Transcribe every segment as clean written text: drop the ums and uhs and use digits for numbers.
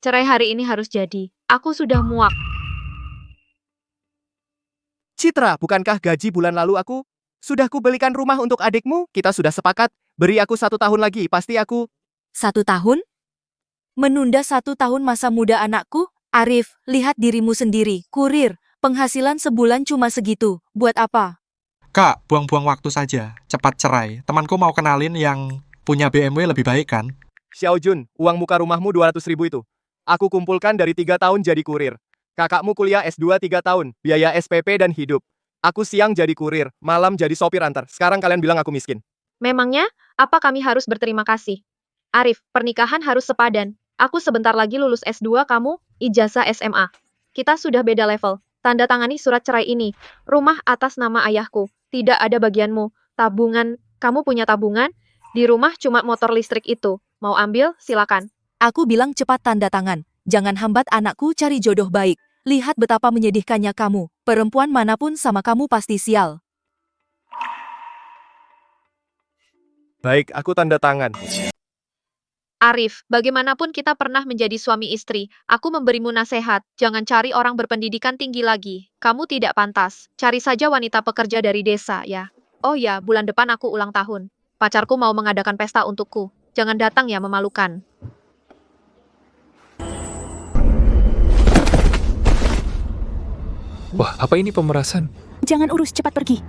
cerai hari ini harus jadi. Aku sudah muak. Citra, bukankah gaji bulan lalu aku sudah kubelikan rumah untuk adikmu? Kita sudah sepakat, beri aku 1 tahun lagi, pasti aku... 1 tahun? Menunda 1 tahun masa muda anakku? Arif, lihat dirimu sendiri. Kurir, penghasilan sebulan cuma segitu. Buat apa? Kak, buang-buang waktu saja. Cepat cerai. Temanku mau kenalin yang punya BMW lebih baik kan? Xiao Jun, uang muka rumahmu 200.000 itu. Aku kumpulkan dari 3 tahun jadi kurir. Kakakmu kuliah S2 3 tahun, biaya SPP dan hidup. Aku siang jadi kurir, malam jadi sopir antar. Sekarang kalian bilang aku miskin. Memangnya, apa kami harus berterima kasih? Arif, pernikahan harus sepadan. Aku sebentar lagi lulus S2, kamu, ijazah SMA. Kita sudah beda level. Tanda tangani surat cerai ini. Rumah atas nama ayahku. Tidak ada bagianmu. Tabungan, kamu punya tabungan? Di rumah cuma motor listrik itu. Mau ambil, silakan. Aku bilang cepat tanda tangan. Jangan hambat anakku cari jodoh baik. Lihat betapa menyedihkannya kamu. Perempuan manapun sama kamu pasti sial. Baik, aku tanda tangan. Arif, bagaimanapun kita pernah menjadi suami istri. Aku memberimu nasihat, jangan cari orang berpendidikan tinggi lagi. Kamu tidak pantas. Cari saja wanita pekerja dari desa, ya. Oh ya, bulan depan aku ulang tahun. Pacarku mau mengadakan pesta untukku. Jangan datang ya, memalukan. Wah, apa ini pemerasan? Jangan urus, cepat pergi.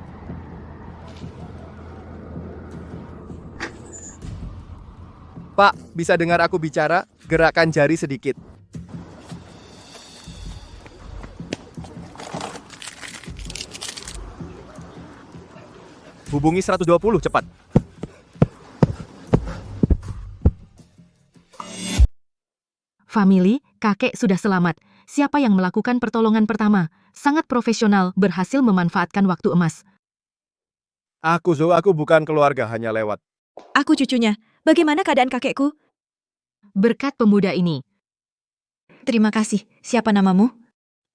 Pak, bisa dengar aku bicara? Gerakkan jari sedikit. Hubungi 120, cepat. Famili, kakek sudah selamat. Siapa yang melakukan pertolongan pertama? Sangat profesional, berhasil memanfaatkan waktu emas. Aku bukan keluarga, hanya lewat. Aku cucunya. Bagaimana keadaan kakekku? Berkat pemuda ini. Terima kasih. Siapa namamu?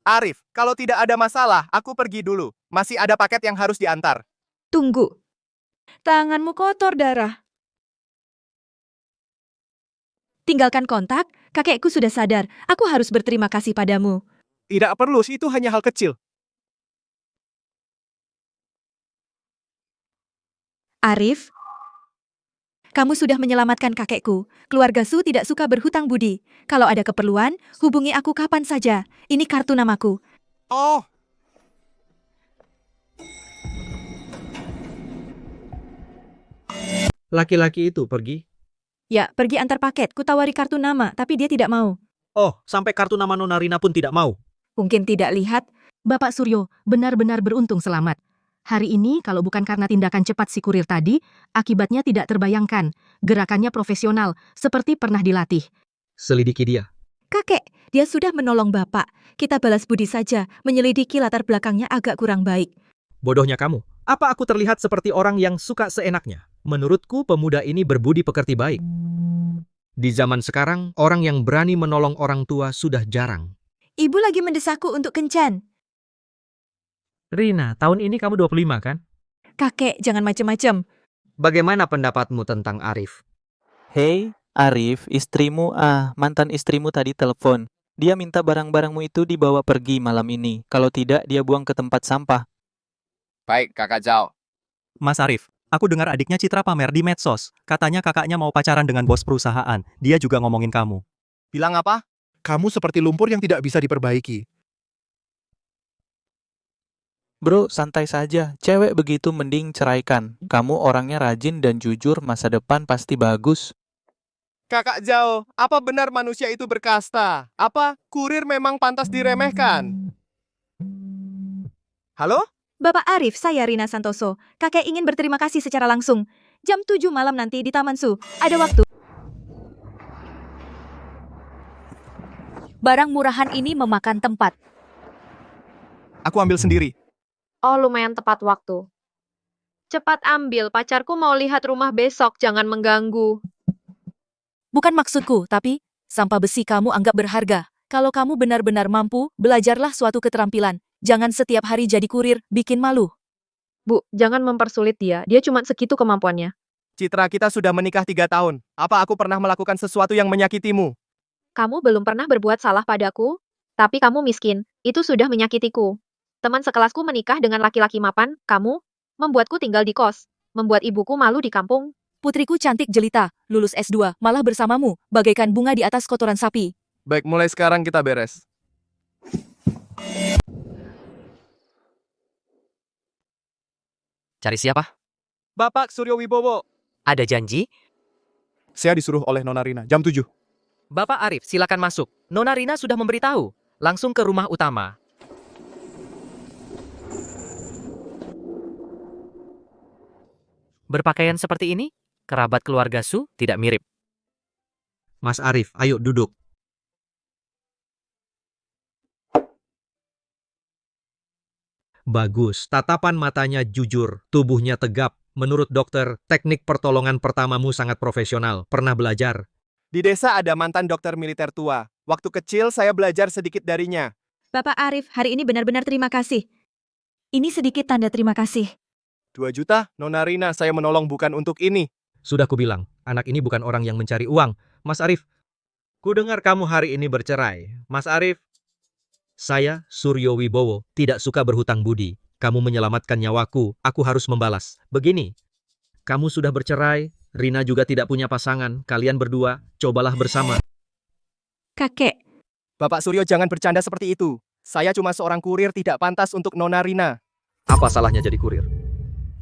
Arif, kalau tidak ada masalah, aku pergi dulu. Masih ada paket yang harus diantar. Tunggu. Tanganmu kotor darah. Tinggalkan kontak, kakekku sudah sadar. Aku harus berterima kasih padamu. Tidak perlu, itu hanya hal kecil. Arif, kamu sudah menyelamatkan kakekku. Keluarga Su tidak suka berhutang budi. Kalau ada keperluan, hubungi aku kapan saja. Ini kartu namaku. Oh, Laki-laki itu pergi. Ya, pergi antar paket. Kutawari kartu nama, tapi dia tidak mau. Oh, sampai kartu nama Nona Rina pun tidak mau. Mungkin tidak lihat. Bapak Suryo, benar-benar beruntung selamat. Hari ini, kalau bukan karena tindakan cepat si kurir tadi, akibatnya tidak terbayangkan. Gerakannya profesional, seperti pernah dilatih. Selidiki dia. Kakek, dia sudah menolong bapak. Kita balas budi saja, menyelidiki latar belakangnya agak kurang baik. Bodohnya kamu. Apa aku terlihat seperti orang yang suka seenaknya? Menurutku, pemuda ini berbudi pekerti baik. Di zaman sekarang, orang yang berani menolong orang tua sudah jarang. Ibu lagi mendesakku untuk kencan. Rina, tahun ini kamu 25 kan? Kakek, jangan macem-macem. Bagaimana pendapatmu tentang Arif? Hei, Arif, istrimu, mantan istrimu tadi telepon. Dia minta barang-barangmu itu dibawa pergi malam ini. Kalau tidak, dia buang ke tempat sampah. baik, Kakak Zhao. Mas Arif, aku dengar adiknya Citra pamer di medsos. Katanya kakaknya mau pacaran dengan bos perusahaan. Dia juga ngomongin kamu. Bilang apa? Kamu seperti lumpur yang tidak bisa diperbaiki. Bro, santai saja. Cewek begitu mending ceraikan. Kamu orangnya rajin dan jujur, masa depan pasti bagus. Kakak Zhao, apa benar manusia itu berkasta? Apa kurir memang pantas diremehkan? Halo? Bapak Arif, saya Rina Santoso. Kakek ingin berterima kasih secara langsung. Jam 7 malam nanti di Taman Su. Ada waktu. Barang murahan ini memakan tempat. Aku ambil sendiri. Oh, lumayan tepat waktu. Cepat ambil, pacarku mau lihat rumah besok, jangan mengganggu. Bukan maksudku, tapi sampah besi kamu anggap berharga. Kalau kamu benar-benar mampu, belajarlah suatu keterampilan. Jangan setiap hari jadi kurir, bikin malu. Bu, jangan mempersulit dia cuma segitu kemampuannya. Citra, kita sudah menikah 3 tahun. Apa aku pernah melakukan sesuatu yang menyakitimu? Kamu belum pernah berbuat salah padaku, tapi kamu miskin, itu sudah menyakitiku. Teman sekelasku menikah dengan laki-laki mapan, kamu membuatku tinggal di kos, membuat ibuku malu di kampung. Putriku cantik jelita, lulus S2, malah bersamamu, bagaikan bunga di atas kotoran sapi. Baik, mulai sekarang kita beres. Cari siapa? Bapak Suryo Wibowo. Ada janji? Saya disuruh oleh Nona Rina, jam 7. Bapak Arif, silakan masuk. Nona Rina sudah memberitahu. Langsung ke rumah utama. Berpakaian seperti ini, kerabat keluarga Su tidak mirip. Mas Arif, ayo duduk. Bagus, tatapan matanya jujur, tubuhnya tegap. Menurut dokter, teknik pertolongan pertamamu sangat profesional. Pernah belajar? Di desa ada mantan dokter militer tua. Waktu kecil saya belajar sedikit darinya. Bapak Arif, hari ini benar-benar terima kasih. Ini sedikit tanda terima kasih. 2 juta, Nona Rina, saya menolong bukan untuk ini. Sudah kubilang, anak ini bukan orang yang mencari uang. Mas Arif, kudengar kamu hari ini bercerai. Mas Arif, saya, Suryo Wibowo, tidak suka berhutang budi. Kamu menyelamatkan nyawaku, aku harus membalas. Begini, kamu sudah bercerai, Rina juga tidak punya pasangan. Kalian berdua, cobalah bersama. Kakek, Bapak Suryo jangan bercanda seperti itu. Saya cuma seorang kurir tidak pantas untuk Nona Rina. Apa salahnya jadi kurir?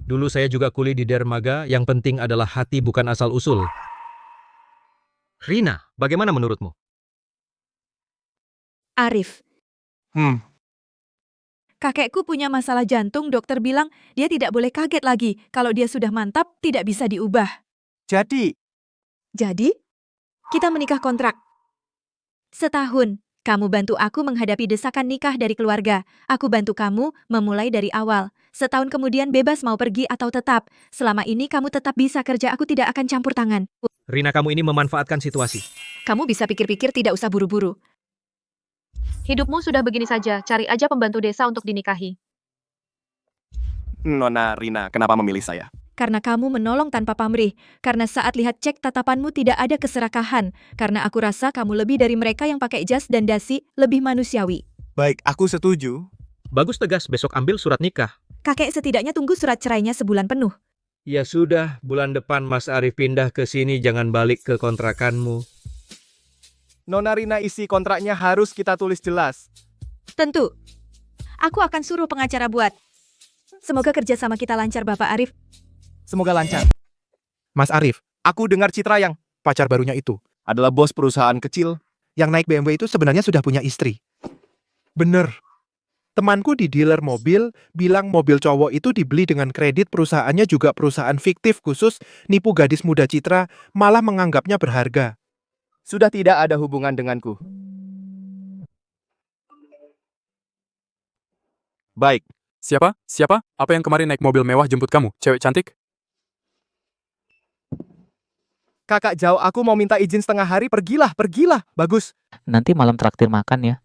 Dulu saya juga kuli di dermaga, yang penting adalah hati bukan asal-usul. Rina, bagaimana menurutmu? Arif, kakekku punya masalah jantung, dokter bilang dia tidak boleh kaget lagi. Kalau dia sudah mantap, tidak bisa diubah. Jadi, Kita menikah kontrak. Setahun, kamu bantu aku menghadapi desakan nikah dari keluarga. Aku bantu kamu memulai dari awal. Setahun kemudian bebas mau pergi atau tetap. Selama ini kamu tetap bisa kerja, aku tidak akan campur tangan. Rina, kamu ini memanfaatkan situasi. Kamu bisa pikir-pikir, tidak usah buru-buru. Hidupmu sudah begini saja, cari aja pembantu desa untuk dinikahi. Nona Rina, kenapa memilih saya? Karena kamu menolong tanpa pamrih. Karena saat lihat cek tatapanmu tidak ada keserakahan. Karena aku rasa kamu lebih dari mereka yang pakai jas dan dasi, lebih manusiawi. Baik, aku setuju. Bagus, tegas, besok ambil surat nikah. Kakek setidaknya tunggu surat cerainya sebulan penuh. Ya sudah, bulan depan Mas Arif pindah ke sini, jangan balik ke kontrakanmu. Nona Rina, isi kontraknya harus kita tulis jelas. Tentu. Aku akan suruh pengacara buat. Semoga kerjasama kita lancar, Bapak Arif. Semoga lancar. Mas Arif, Aku dengar Citra yang pacar barunya itu, adalah bos perusahaan kecil. yang naik BMW itu sebenarnya sudah punya istri. Bener. Temanku di dealer mobil bilang mobil cowok itu dibeli dengan kredit, perusahaannya juga perusahaan fiktif khusus nipu gadis muda Citra, malah menganggapnya berharga. Sudah tidak ada hubungan denganku. Baik. Siapa? Siapa? Apa yang kemarin naik mobil mewah jemput kamu? Cewek cantik? Kakak jauh, aku mau minta izin setengah hari, pergilah. Bagus. Nanti malam traktir makan ya.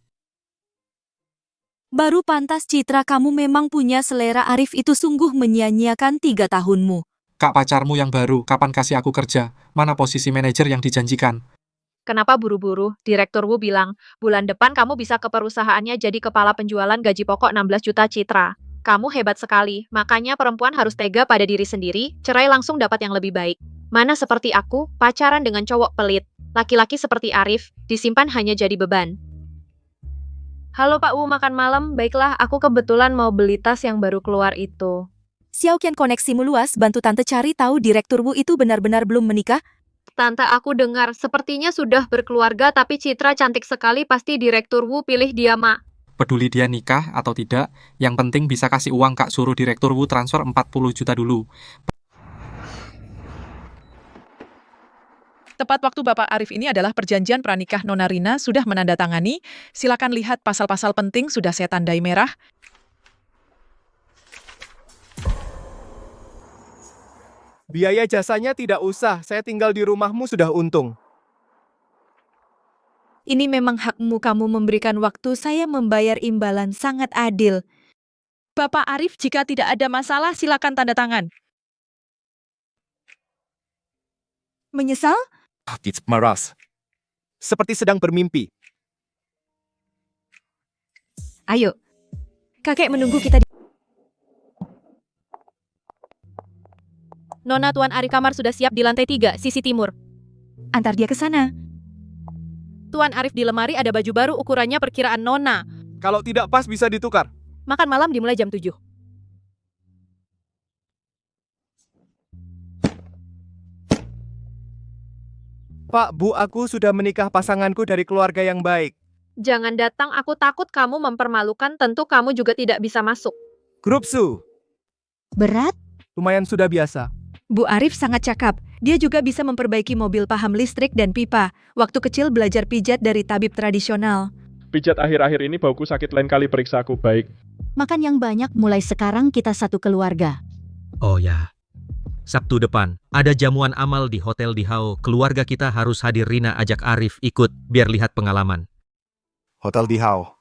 Baru pantas Citra, kamu memang punya selera. Arif itu sungguh menyia-nyiakan 3 tahunmu. Kak, pacarmu yang baru, kapan kasih aku kerja? Mana posisi manajer yang dijanjikan? Kenapa buru-buru? Direktur Wu bilang, bulan depan kamu bisa ke perusahaannya jadi kepala penjualan, gaji pokok 16 juta Citra. Kamu hebat sekali, makanya perempuan harus tega pada diri sendiri, cerai langsung dapat yang lebih baik. Mana seperti aku, pacaran dengan cowok pelit. Laki-laki seperti Arif, disimpan hanya jadi beban. Halo Pak Wu, makan malam? Baiklah, aku kebetulan mau beli tas yang baru keluar itu. Xiaoqian, koneksimu luas, bantu tante cari tahu Direktur Wu itu benar-benar belum menikah. Tante, aku dengar sepertinya sudah berkeluarga, tapi Citra cantik sekali, pasti Direktur Wu pilih dia, Mak. Peduli dia nikah atau tidak, yang penting bisa kasih uang. Kak, suruh Direktur Wu transfer 40 juta dulu. Tepat waktu Bapak Arif ini adalah perjanjian pranikah Nona Rina sudah menandatangani. Silakan lihat pasal-pasal penting sudah saya tandai merah. Biaya jasanya tidak usah, saya tinggal di rumahmu sudah untung. Ini memang hakmu, kamu memberikan waktu saya membayar imbalan, sangat adil. Bapak Arif, jika tidak ada masalah, silakan tanda tangan. Menyesal? It's Maras. seperti sedang bermimpi. Ayo. Kakek menunggu kita di... Nona, Tuan Arif kamar sudah siap di lantai 3, sisi timur. Antar dia ke sana. Tuan Arif di lemari ada baju baru ukurannya perkiraan Nona. Kalau tidak pas bisa ditukar. Makan malam dimulai jam 7. Pak, Bu, aku sudah menikah pasanganku dari keluarga yang baik. Jangan datang, aku takut kamu mempermalukan, tentu kamu juga tidak bisa masuk. Grup Su, Berat? lumayan sudah biasa. Bu Arif sangat cakap. Dia juga bisa memperbaiki mobil paham listrik dan pipa. Waktu kecil belajar pijat dari tabib tradisional. Pijat akhir-akhir ini bauku sakit, lain kali periksa aku baik. Makan yang banyak, mulai sekarang kita satu keluarga. Oh ya, Sabtu depan ada jamuan amal di Hotel Dihau. Keluarga kita harus hadir. Rina ajak Arif ikut biar lihat pengalaman. Hotel Dihau.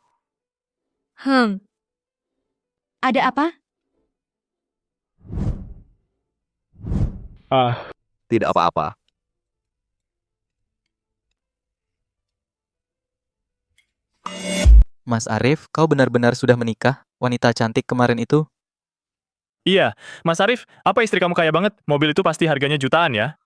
Ada apa? Tidak apa-apa. Mas Arif, kau benar-benar sudah menikah? Wanita cantik kemarin itu? Iya, Mas Arif, apa istri kamu kaya banget? Mobil itu pasti harganya jutaan ya?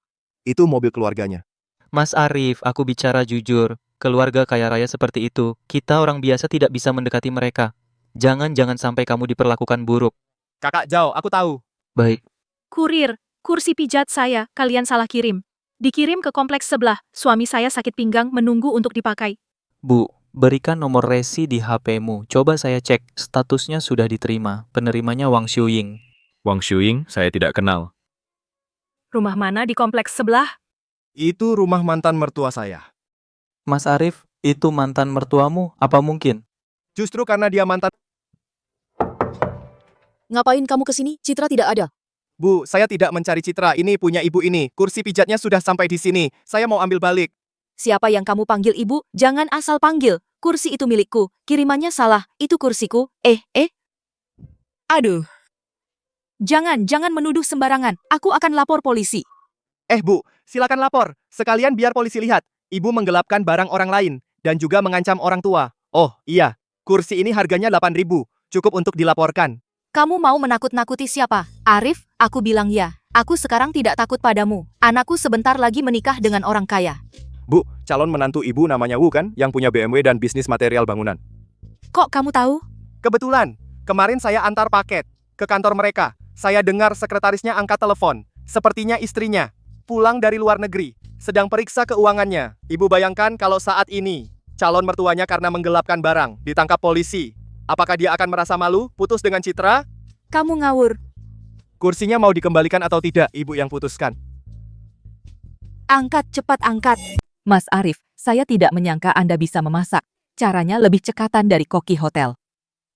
Itu mobil keluarganya. Mas Arif, aku bicara jujur. Keluarga kaya raya seperti itu, kita orang biasa tidak bisa mendekati mereka. Jangan sampai kamu diperlakukan buruk. Kakak Zhao, aku tahu. Baik. Kurir, kursi pijat saya, kalian salah kirim. Dikirim ke kompleks sebelah, suami saya sakit pinggang menunggu untuk dipakai. Bu, berikan nomor resi di HP-mu. Coba saya cek, statusnya sudah diterima. Penerimanya Wang Xiuying. Wang Xiuying, saya tidak kenal. Rumah mana di kompleks sebelah? Itu rumah mantan mertua saya. Mas Arif, itu mantan mertuamu? Apa mungkin? Justru karena dia mantan... Ngapain kamu kesini? Citra tidak ada. Bu, saya tidak mencari Citra. Ini punya ibu ini. Kursi pijatnya sudah sampai di sini. Saya mau ambil balik. Siapa yang kamu panggil ibu? Jangan asal panggil. Kursi itu milikku. Kirimannya salah. Itu kursiku. Aduh. Jangan menuduh sembarangan. Aku akan lapor polisi. Bu, silakan lapor. Sekalian biar polisi lihat. Ibu menggelapkan barang orang lain. Dan juga mengancam orang tua. Oh, iya. Kursi ini harganya 8.000. Cukup untuk dilaporkan. Kamu mau menakut-nakuti siapa? Arif, aku bilang ya. Aku sekarang tidak takut padamu. Anakku sebentar lagi menikah dengan orang kaya. Bu, calon menantu ibu namanya Wu kan? Yang punya BMW dan bisnis material bangunan. Kok kamu tahu? Kebetulan, kemarin saya antar paket ke kantor mereka. Saya dengar sekretarisnya angkat telepon. Sepertinya istrinya pulang dari luar negeri, sedang periksa keuangannya. Ibu bayangkan kalau saat ini calon mertuanya karena menggelapkan barang ditangkap polisi. Apakah dia akan merasa malu putus dengan Citra? Kamu ngawur. Kursinya mau dikembalikan atau tidak, ibu yang putuskan. Angkat, cepat angkat. Mas Arif, saya tidak menyangka Anda bisa memasak. Caranya lebih cekatan dari koki hotel.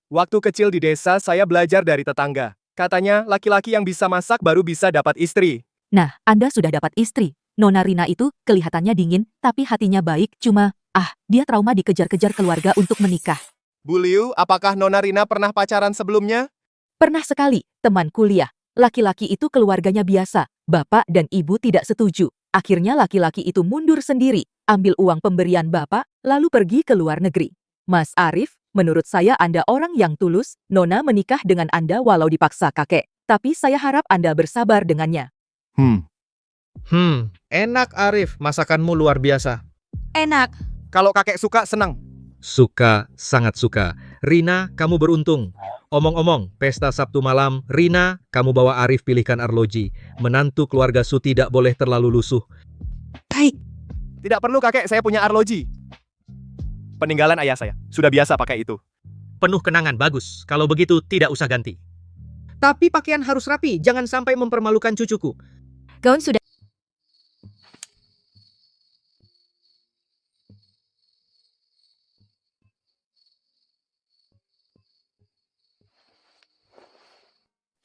Waktu kecil di desa saya belajar dari tetangga. Katanya laki-laki yang bisa masak baru bisa dapat istri. Nah, Anda sudah dapat istri. Nona Rina itu kelihatannya dingin, tapi hatinya baik. Cuma, dia trauma dikejar-kejar keluarga untuk menikah. Bu Liu, apakah Nona Rina pernah pacaran sebelumnya? Pernah sekali, teman kuliah. Laki-laki itu keluarganya biasa. Bapak dan ibu tidak setuju. Akhirnya laki-laki itu mundur sendiri, ambil uang pemberian bapak, lalu pergi ke luar negeri. Mas Arif, menurut saya Anda orang yang tulus. Nona menikah dengan Anda walau dipaksa kakek. Tapi saya harap Anda bersabar dengannya. Enak Arif, masakanmu luar biasa. Enak. Kalau kakek suka, senang. Suka, sangat suka. Rina, kamu beruntung. Omong-omong, pesta Sabtu malam, Rina, kamu bawa Arif pilihkan arloji. Menantu keluarga Su tidak boleh terlalu lusuh. Baik. Tidak perlu kakek, saya punya arloji. Peninggalan ayah saya. Sudah biasa pakai itu. Penuh kenangan, bagus. Kalau begitu, tidak usah ganti. Tapi pakaian harus rapi, jangan sampai mempermalukan cucuku. Gaun sudah.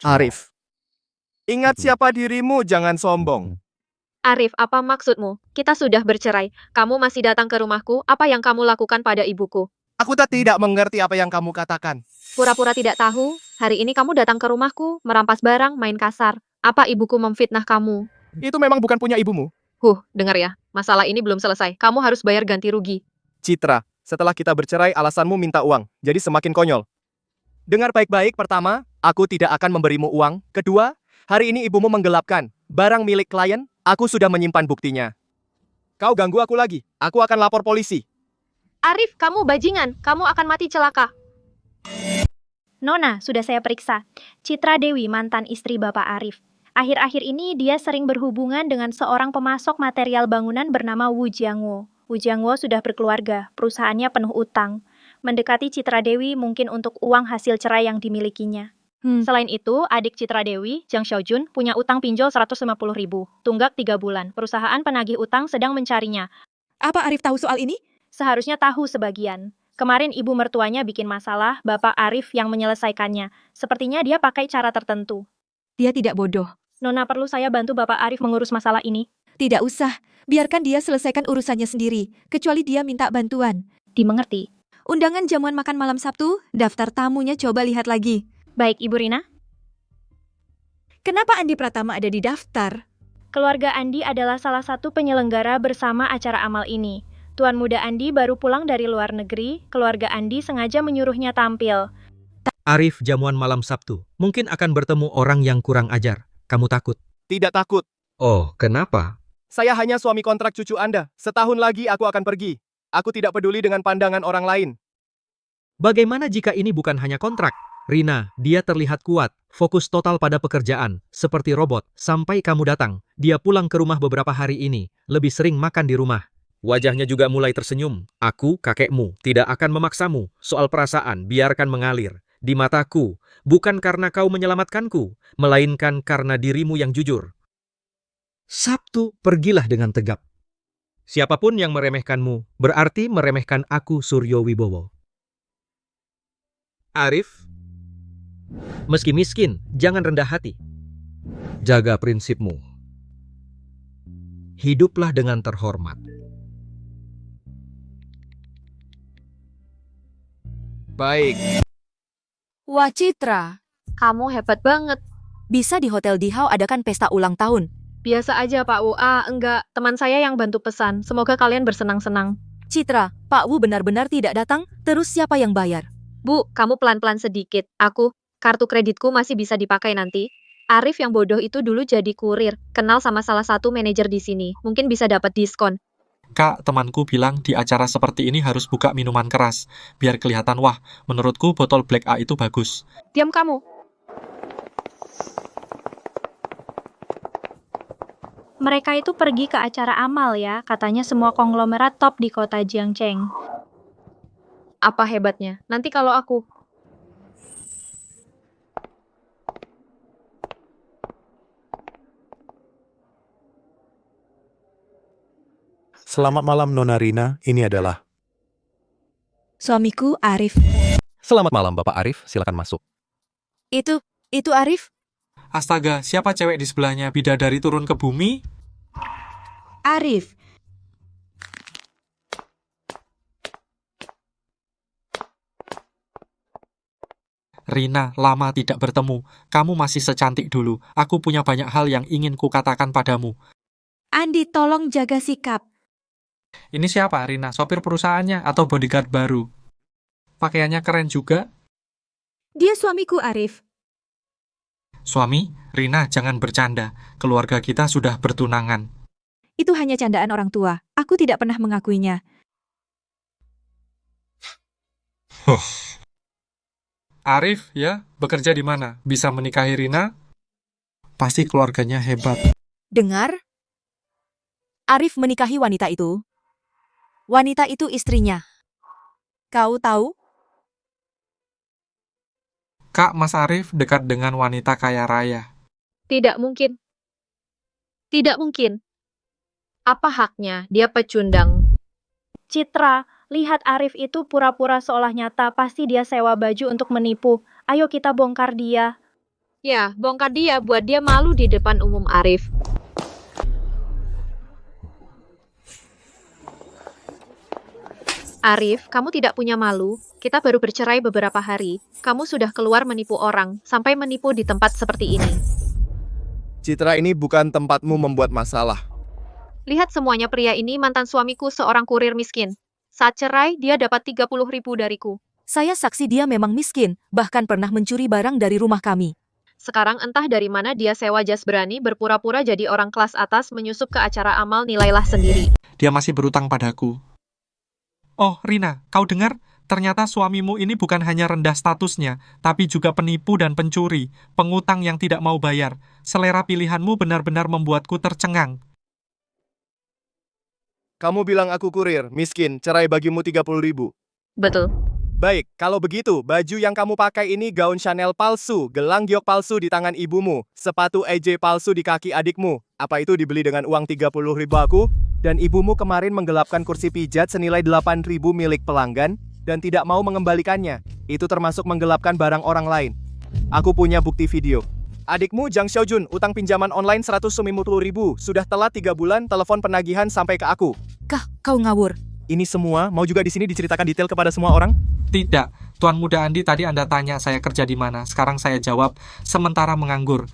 Arif, ingat siapa dirimu, jangan sombong. Arif, apa maksudmu? Kita sudah bercerai. Kamu masih datang ke rumahku. Apa yang kamu lakukan pada ibuku? Aku tidak mengerti apa yang kamu katakan. Pura-pura tidak tahu. Hari ini kamu datang ke rumahku, merampas barang, main kasar. Apa ibuku memfitnah kamu? Itu memang bukan punya ibumu. Dengar ya, masalah ini belum selesai. Kamu harus bayar ganti rugi. Citra, setelah kita bercerai alasanmu minta uang, jadi semakin konyol. Dengar baik-baik, pertama, aku tidak akan memberimu uang. Kedua, hari ini ibumu menggelapkan barang milik klien, aku sudah menyimpan buktinya. Kau ganggu aku lagi, aku akan lapor polisi. Arif, kamu bajingan. Kamu akan mati celaka. Nona, sudah saya periksa. Citra Dewi, mantan istri Bapak Arif. Akhir-akhir ini dia sering berhubungan dengan seorang pemasok material bangunan bernama Wu Jiangwo. Wu Jiangwo sudah berkeluarga, perusahaannya penuh utang. Mendekati Citra Dewi mungkin untuk uang hasil cerai yang dimilikinya. Selain itu, adik Citra Dewi, Jang Xiaojun, punya utang pinjol 150.000, tunggak 3 bulan. Perusahaan penagih utang sedang mencarinya. Apa Arif tahu soal ini? Seharusnya tahu sebagian. Kemarin ibu mertuanya bikin masalah, Bapak Arif yang menyelesaikannya. Sepertinya dia pakai cara tertentu. Dia tidak bodoh. Nona, perlu saya bantu Bapak Arif mengurus masalah ini? Tidak usah. Biarkan dia selesaikan urusannya sendiri, kecuali dia minta bantuan. Dimengerti. Undangan jamuan makan malam Sabtu, daftar tamunya coba lihat lagi. Baik, Ibu Rina. Kenapa Andi Pratama ada di daftar? Keluarga Andi adalah salah satu penyelenggara bersama acara amal ini. Tuan muda Andi baru pulang dari luar negeri, keluarga Andi sengaja menyuruhnya tampil. Arif jamuan malam Sabtu. Mungkin akan bertemu orang yang kurang ajar. Kamu takut? Tidak takut. Oh, kenapa? Saya hanya suami kontrak cucu Anda. Setahun lagi aku akan pergi. Aku tidak peduli dengan pandangan orang lain. Bagaimana jika ini bukan hanya kontrak? Rina, dia terlihat kuat, fokus total pada pekerjaan, seperti robot. Sampai kamu datang, dia pulang ke rumah beberapa hari ini, lebih sering makan di rumah. Wajahnya juga mulai tersenyum. Aku, kakekmu, tidak akan memaksamu. Soal perasaan, biarkan mengalir. Di mataku, bukan karena kau menyelamatkanku, melainkan karena dirimu yang jujur. Sabtu, pergilah dengan tegap. Siapapun yang meremehkanmu, berarti meremehkan aku Suryo Wibowo. Arif, meski miskin, jangan rendah hati. Jaga prinsipmu. Hiduplah dengan terhormat. Baik. Wah Citra, Kamu hebat banget. bisa di Hotel Dihau adakan pesta ulang tahun. Biasa aja, Pak Wu. Enggak. Teman saya yang bantu pesan. Semoga kalian bersenang-senang. Citra, Pak Wu benar-benar tidak datang, terus siapa yang bayar? Bu, kamu pelan-pelan sedikit. Kartu kreditku masih bisa dipakai nanti. Arif yang bodoh itu dulu jadi kurir. Kenal sama salah satu manajer di sini. Mungkin bisa dapat diskon. Kak, temanku bilang di acara seperti ini harus buka minuman keras, biar kelihatan wah. Menurutku botol Black A itu bagus. Diam kamu. Mereka itu pergi ke acara amal ya, katanya semua konglomerat top di kota Jiangcheng. Apa hebatnya? Nanti kalau aku... Selamat malam Nona Rina, ini adalah... Suamiku Arif. Selamat malam Bapak Arif, silakan masuk. Itu Arif? Astaga, siapa cewek di sebelahnya? Bidadari turun ke bumi? Arif. Rina, lama tidak bertemu. Kamu masih secantik dulu. Aku punya banyak hal yang ingin kukatakan padamu. Andi, tolong jaga sikap. Ini siapa, Rina? Sopir perusahaannya atau bodyguard baru? Pakaiannya keren juga. Dia suamiku Arif. Suami, Rina, jangan bercanda. Keluarga kita sudah bertunangan. Itu hanya candaan orang tua. Aku tidak pernah mengakuinya. Arif, ya, bekerja di mana? Bisa menikahi Rina? Pasti keluarganya hebat. Dengar? Arif menikahi wanita itu. Wanita itu istrinya. Kau tahu? Kak, Mas Arif dekat dengan wanita kaya raya. Tidak mungkin. Tidak mungkin. Apa haknya? Dia pecundang. Citra, lihat Arif itu pura-pura seolah nyata, pasti dia sewa baju untuk menipu. Ayo kita bongkar dia. Ya, bongkar dia buat dia malu di depan umum Arif. Arif, kamu tidak punya malu. Kita baru bercerai beberapa hari. Kamu sudah keluar menipu orang, sampai menipu di tempat seperti ini. Citra, ini bukan tempatmu membuat masalah. Lihat semuanya, pria ini mantan suamiku, seorang kurir miskin. Saat cerai, dia dapat 30.000 dariku. Saya saksi dia memang miskin, bahkan pernah mencuri barang dari rumah kami. Sekarang entah dari mana dia sewa jas berani berpura-pura jadi orang kelas atas menyusup ke acara amal, nilailah sendiri. Dia masih berutang padaku. Oh, Rina, kau dengar? Ternyata suamimu ini bukan hanya rendah statusnya, tapi juga penipu dan pencuri, pengutang yang tidak mau bayar. Selera pilihanmu benar-benar membuatku tercengang. Kamu bilang aku kurir, miskin, cerai bagimu 30.000. Betul. Baik, kalau begitu, baju yang kamu pakai ini gaun Chanel palsu, gelang giok palsu di tangan ibumu, sepatu AJ palsu di kaki adikmu. Apa itu dibeli dengan uang 30.000 aku? Dan ibumu kemarin menggelapkan kursi pijat senilai 8.000 milik pelanggan, dan tidak mau mengembalikannya. Itu termasuk menggelapkan barang orang lain. Aku punya bukti video. Adikmu Jang Xiaojun utang pinjaman online 150.000, sudah telat 3 bulan, telepon penagihan sampai ke aku. Kau ngawur. Ini semua mau juga di sini diceritakan detail kepada semua orang? Tidak, Tuan Muda Andi, tadi Anda tanya saya kerja di mana. Sekarang saya jawab, sementara menganggur.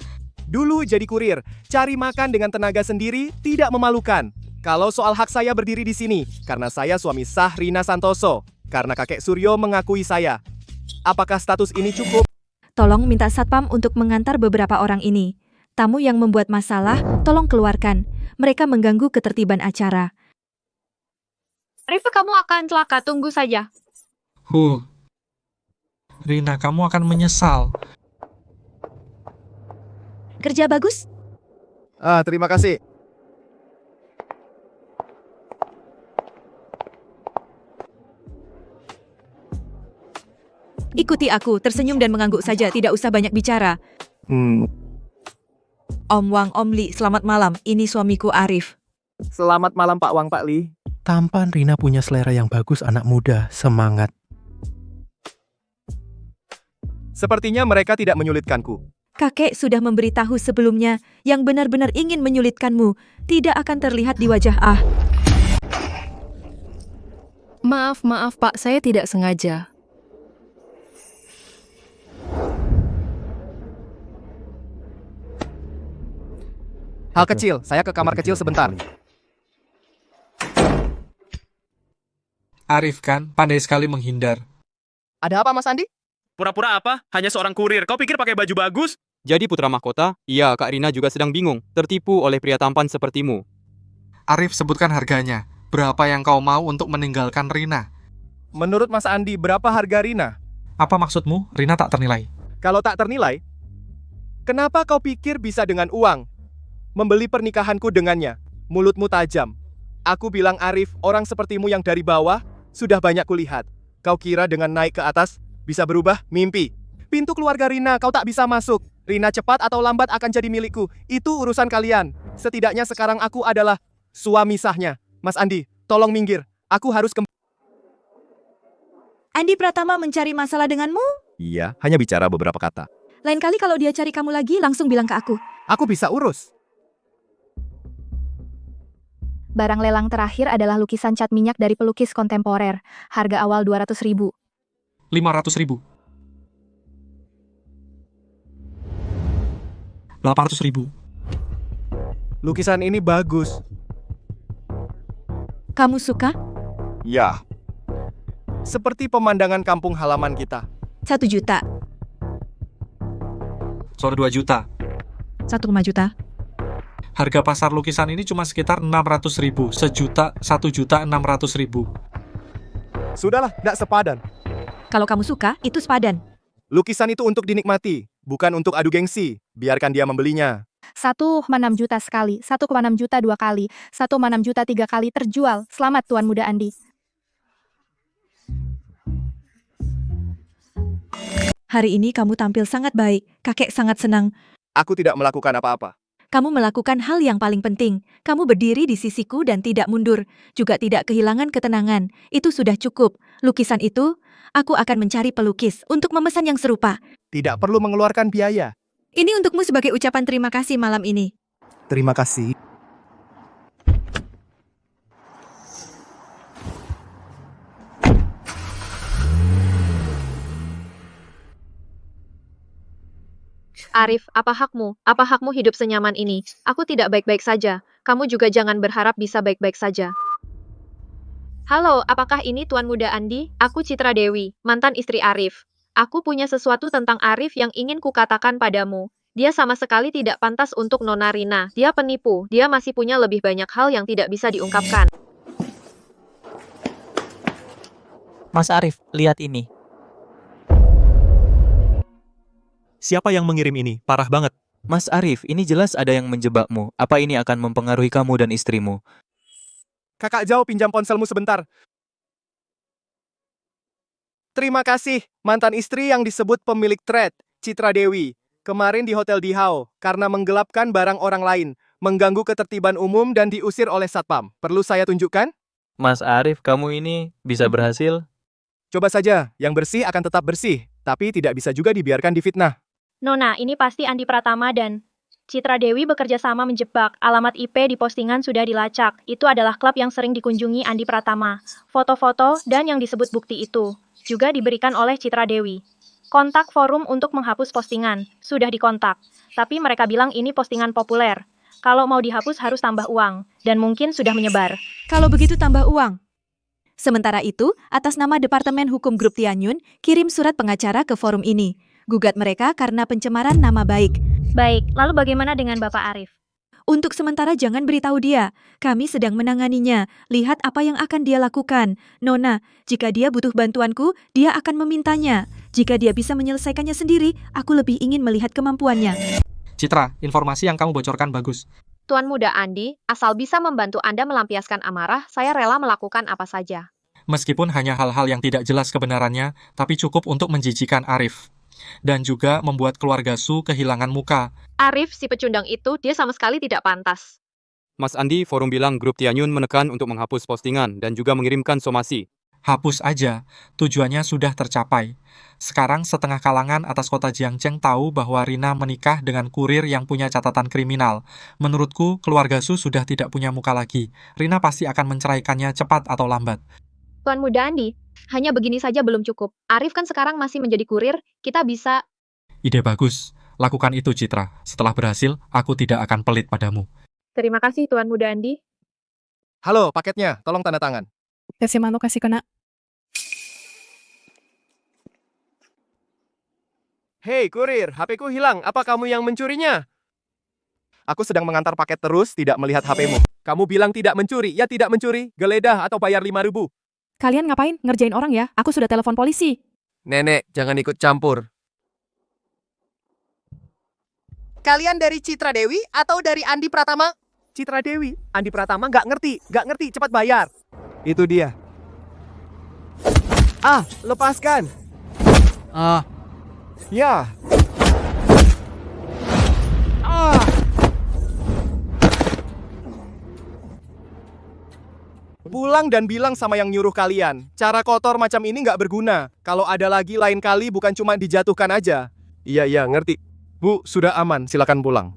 Dulu jadi kurir, cari makan dengan tenaga sendiri, tidak memalukan. Kalau soal hak saya berdiri di sini, karena saya suami sah Rina Santoso. Karena kakek Suryo mengakui saya. Apakah status ini cukup? Tolong minta satpam untuk mengantar beberapa orang ini. Tamu yang membuat masalah, tolong keluarkan. Mereka mengganggu ketertiban acara. Arif, kamu akan celaka, tunggu saja. Rina, kamu akan menyesal. Kerja bagus? Terima kasih. Ikuti aku, tersenyum dan mengangguk saja, tidak usah banyak bicara. Om Wang, Om Li, selamat malam. Ini suamiku Arif. Selamat malam Pak Wang, Pak Li. Tampan Rina punya selera yang bagus, anak muda, semangat. Sepertinya mereka tidak menyulitkanku. Kakek sudah memberitahu sebelumnya, yang benar-benar ingin menyulitkanmu tidak akan terlihat di wajah Maaf Pak, saya tidak sengaja. Hal kecil, saya ke kamar kecil sebentar. Arif kan, pandai sekali menghindar. Ada apa Mas Andi? Pura-pura apa? Hanya seorang kurir. Kau pikir pakai baju bagus? Jadi putra mahkota? Iya, Kak Rina juga sedang bingung, tertipu oleh pria tampan sepertimu. Arif, sebutkan harganya. Berapa yang kau mau untuk meninggalkan Rina? Menurut Mas Andi, berapa harga Rina? Apa maksudmu? Rina tak ternilai. Kalau tak ternilai, kenapa kau pikir bisa dengan uang? Membeli pernikahanku dengannya. Mulutmu tajam. Aku bilang Arif, orang sepertimu yang dari bawah, sudah banyak kulihat. Kau kira dengan naik ke atas, bisa berubah? Mimpi. Pintu keluarga Rina, kau tak bisa masuk. Rina cepat atau lambat akan jadi milikku. Itu urusan kalian. Setidaknya sekarang aku adalah suami sahnya. Mas Andi, tolong minggir. Aku harus Andi Pratama mencari masalah denganmu? Iya, hanya bicara beberapa kata. Lain kali kalau dia cari kamu lagi, langsung bilang ke aku. Aku bisa urus. Barang lelang terakhir adalah lukisan cat minyak dari pelukis kontemporer. Harga awal 200.000. 500.000. 800.000. Lukisan ini bagus. Kamu suka? Ya. Seperti pemandangan kampung halaman kita. 1 juta. Soal 2 juta. 1,5 juta. Harga pasar lukisan ini cuma sekitar 600.000. Sejuta, 1.600.000. Sudahlah, tidak sepadan. Kalau kamu suka, itu sepadan. Lukisan itu untuk dinikmati, bukan untuk adu gengsi. Biarkan dia membelinya. 1,6 juta sekali, 1,6 juta 2 kali, 1,6 juta 3 kali terjual. Selamat Tuan Muda Andi. Hari ini kamu tampil sangat baik. Kakek sangat senang. Aku tidak melakukan apa-apa. Kamu melakukan hal yang paling penting. Kamu berdiri di sisiku dan tidak mundur. Juga tidak kehilangan ketenangan. Itu sudah cukup. Lukisan itu, aku akan mencari pelukis untuk memesan yang serupa. Tidak perlu mengeluarkan biaya. Ini untukmu sebagai ucapan terima kasih malam ini. Terima kasih. Arif, apa hakmu? Apa hakmu hidup senyaman ini? Aku tidak baik-baik saja. Kamu juga jangan berharap bisa baik-baik saja. Halo, apakah ini Tuan Muda Andi? Aku Citra Dewi, mantan istri Arif. Aku punya sesuatu tentang Arif yang ingin kukatakan padamu. Dia sama sekali tidak pantas untuk Nona Rina. Dia penipu. Dia masih punya lebih banyak hal yang tidak bisa diungkapkan. Mas Arif, lihat ini. Siapa yang mengirim ini? Parah banget. Mas Arif, ini jelas ada yang menjebakmu. Apa ini akan mempengaruhi kamu dan istrimu? Kakak Zhao, pinjam ponselmu sebentar. Terima kasih, mantan istri yang disebut pemilik thread, Citra Dewi. Kemarin di Hotel Dihao, karena menggelapkan barang orang lain, mengganggu ketertiban umum dan diusir oleh Satpam. Perlu saya tunjukkan? Mas Arif, kamu ini bisa berhasil? Coba saja, yang bersih akan tetap bersih, tapi tidak bisa juga dibiarkan difitnah. Nona, ini pasti Andi Pratama dan Citra Dewi bekerja sama menjebak. Alamat IP di postingan sudah dilacak. Itu adalah klub yang sering dikunjungi Andi Pratama. Foto-foto dan yang disebut bukti itu juga diberikan oleh Citra Dewi. Kontak forum untuk menghapus postingan. Sudah dikontak. Tapi mereka bilang ini postingan populer. Kalau mau dihapus harus tambah uang. Dan mungkin sudah menyebar. Kalau begitu tambah uang. Sementara itu, atas nama Departemen Hukum Grup Tianyun, kirim surat pengacara ke forum ini. Gugat mereka karena pencemaran nama baik. Baik, lalu bagaimana dengan Bapak Arif? Untuk sementara jangan beritahu dia. Kami sedang menanganinya. Lihat apa yang akan dia lakukan. Nona, jika dia butuh bantuanku, dia akan memintanya. Jika dia bisa menyelesaikannya sendiri, aku lebih ingin melihat kemampuannya. Citra, informasi yang kamu bocorkan bagus. Tuan Muda Andi, asal bisa membantu Anda melampiaskan amarah, saya rela melakukan apa saja. Meskipun hanya hal-hal yang tidak jelas kebenarannya, tapi cukup untuk menjijikan Arif. Dan juga membuat keluarga Su kehilangan muka. Arif, si pecundang itu, dia sama sekali tidak pantas. Mas Andi, forum bilang grup Tianyun menekan untuk menghapus postingan dan juga mengirimkan somasi. Hapus aja, tujuannya sudah tercapai. Sekarang setengah kalangan atas kota Jiangcheng tahu bahwa Rina menikah dengan kurir yang punya catatan kriminal. Menurutku, keluarga Su sudah tidak punya muka lagi. Rina pasti akan menceraikannya cepat atau lambat. Tuan Muda Andi, hanya begini saja belum cukup. Arif kan sekarang masih menjadi kurir, kita bisa... Ide bagus. Lakukan itu, Citra. Setelah berhasil, aku tidak akan pelit padamu. Terima kasih, Tuan Muda Andi. Halo, paketnya. Tolong tanda tangan. Hei, kurir, HP-ku hilang. Apa kamu yang mencurinya? Aku sedang mengantar paket terus, tidak melihat HP-mu. Kamu bilang tidak mencuri, ya tidak mencuri. Geledah atau bayar 5.000. Kalian ngapain? Ngerjain orang ya? Aku sudah telepon polisi. Nenek, jangan ikut campur. Kalian dari Citra Dewi atau dari Andi Pratama? Citra Dewi, Andi Pratama nggak ngerti, cepat bayar. Itu dia. Ah, lepaskan. Ya. Pulang dan bilang sama yang nyuruh kalian. Cara kotor macam ini nggak berguna. Kalau ada lagi lain kali bukan cuma dijatuhkan aja. Iya, ngerti. Bu, sudah aman, silakan pulang.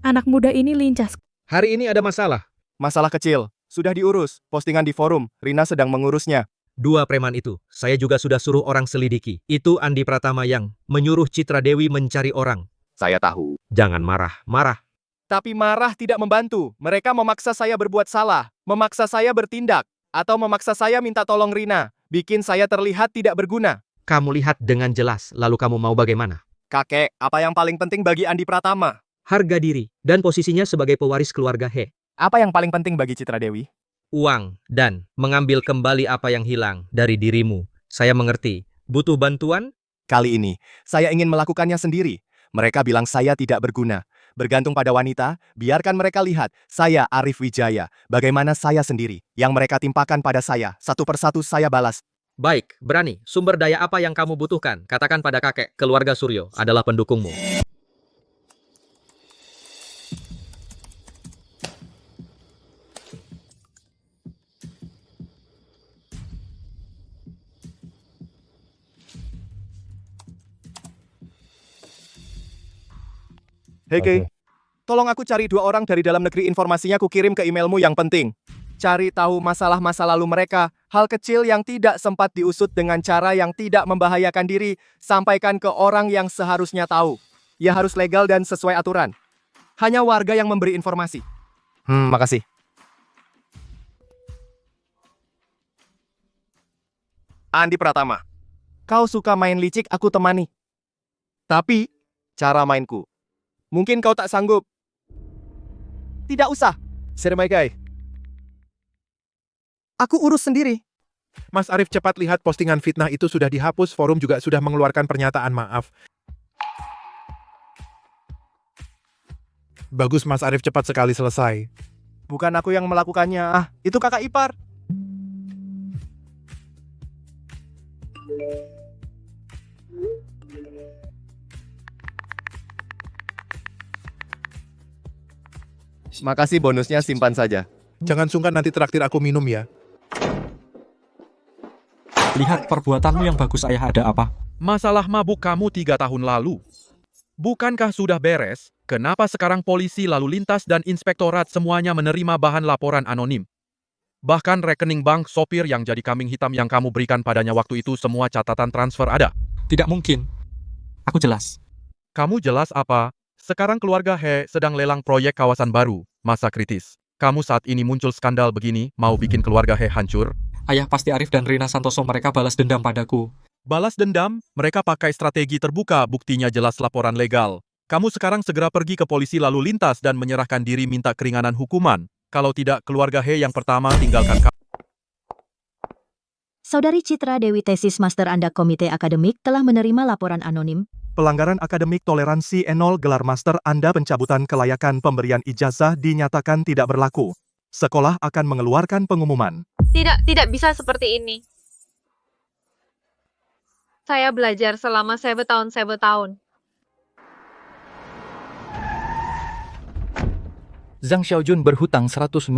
Anak muda ini lincah. Hari ini ada masalah. Masalah kecil. Sudah diurus. Postingan di forum. Rina sedang mengurusnya. 2 preman itu, saya juga sudah suruh orang selidiki. Itu Andi Pratama yang menyuruh Citra Dewi mencari orang. Saya tahu. Jangan marah. Tapi marah tidak membantu. Mereka memaksa saya berbuat salah. Memaksa saya bertindak. Atau memaksa saya minta tolong Rina. Bikin saya terlihat tidak berguna. Kamu lihat dengan jelas, lalu kamu mau bagaimana? Kakek, apa yang paling penting bagi Andi Pratama? Harga diri, dan posisinya sebagai pewaris keluarga He. Apa yang paling penting bagi Citra Dewi? Uang, dan mengambil kembali apa yang hilang dari dirimu. Saya mengerti. Butuh bantuan? Kali ini, saya ingin melakukannya sendiri. Mereka bilang saya tidak berguna. Bergantung pada wanita, biarkan mereka lihat. Saya Arif Wijaya. Bagaimana saya sendiri. Yang mereka timpakan pada saya. Satu persatu saya balas. Baik, berani. Sumber daya apa yang kamu butuhkan? Katakan pada kakek, keluarga Suryo adalah pendukungmu. Hei, Kei. Tolong aku cari 2 orang dari dalam negeri, informasinya ku kirim ke emailmu yang penting. Cari tahu masalah masa lalu mereka, hal kecil yang tidak sempat diusut dengan cara yang tidak membahayakan diri, sampaikan ke orang yang seharusnya tahu. Ya harus legal dan sesuai aturan. Hanya warga yang memberi informasi. Makasih. Andi Pratama. Kau suka main licik, aku temani. Tapi, cara mainku. Mungkin kau tak sanggup. Tidak usah. Seremaikai. Aku urus sendiri. Mas Arif, cepat lihat postingan fitnah itu sudah dihapus, forum juga sudah mengeluarkan pernyataan maaf. Bagus Mas Arif, cepat sekali selesai. Bukan aku yang melakukannya. Itu kakak ipar. Makasih, bonusnya simpan saja. Jangan sungkan, nanti traktir aku minum ya. Lihat perbuatanmu yang bagus, ayah. Ada apa? Masalah mabuk kamu 3 tahun lalu. Bukankah sudah beres? Kenapa sekarang polisi, lalu lintas, dan inspektorat semuanya menerima bahan laporan anonim? Bahkan rekening bank sopir yang jadi kambing hitam yang kamu berikan padanya waktu itu, semua catatan transfer ada. Tidak mungkin. Aku jelas. Kamu jelas apa? Sekarang keluarga He sedang lelang proyek kawasan baru, masa kritis. Kamu saat ini muncul skandal begini, mau bikin keluarga He hancur? Ayah, pasti Arif dan Rina Santoso mereka balas dendam padaku. Balas dendam? Mereka pakai strategi terbuka, buktinya jelas laporan legal. Kamu sekarang segera pergi ke polisi lalu lintas dan menyerahkan diri minta keringanan hukuman. Kalau tidak, keluarga He yang pertama tinggalkan kamu. Saudari Citra Dewi, tesis master Anda Komite Akademik telah menerima laporan anonim. Pelanggaran akademik toleransi E0 gelar master Anda, pencabutan kelayakan pemberian ijazah dinyatakan tidak berlaku. Sekolah akan mengeluarkan pengumuman. Tidak bisa seperti ini. Saya belajar selama 7 tahun. Zhang Xiaojun berhutang 150.000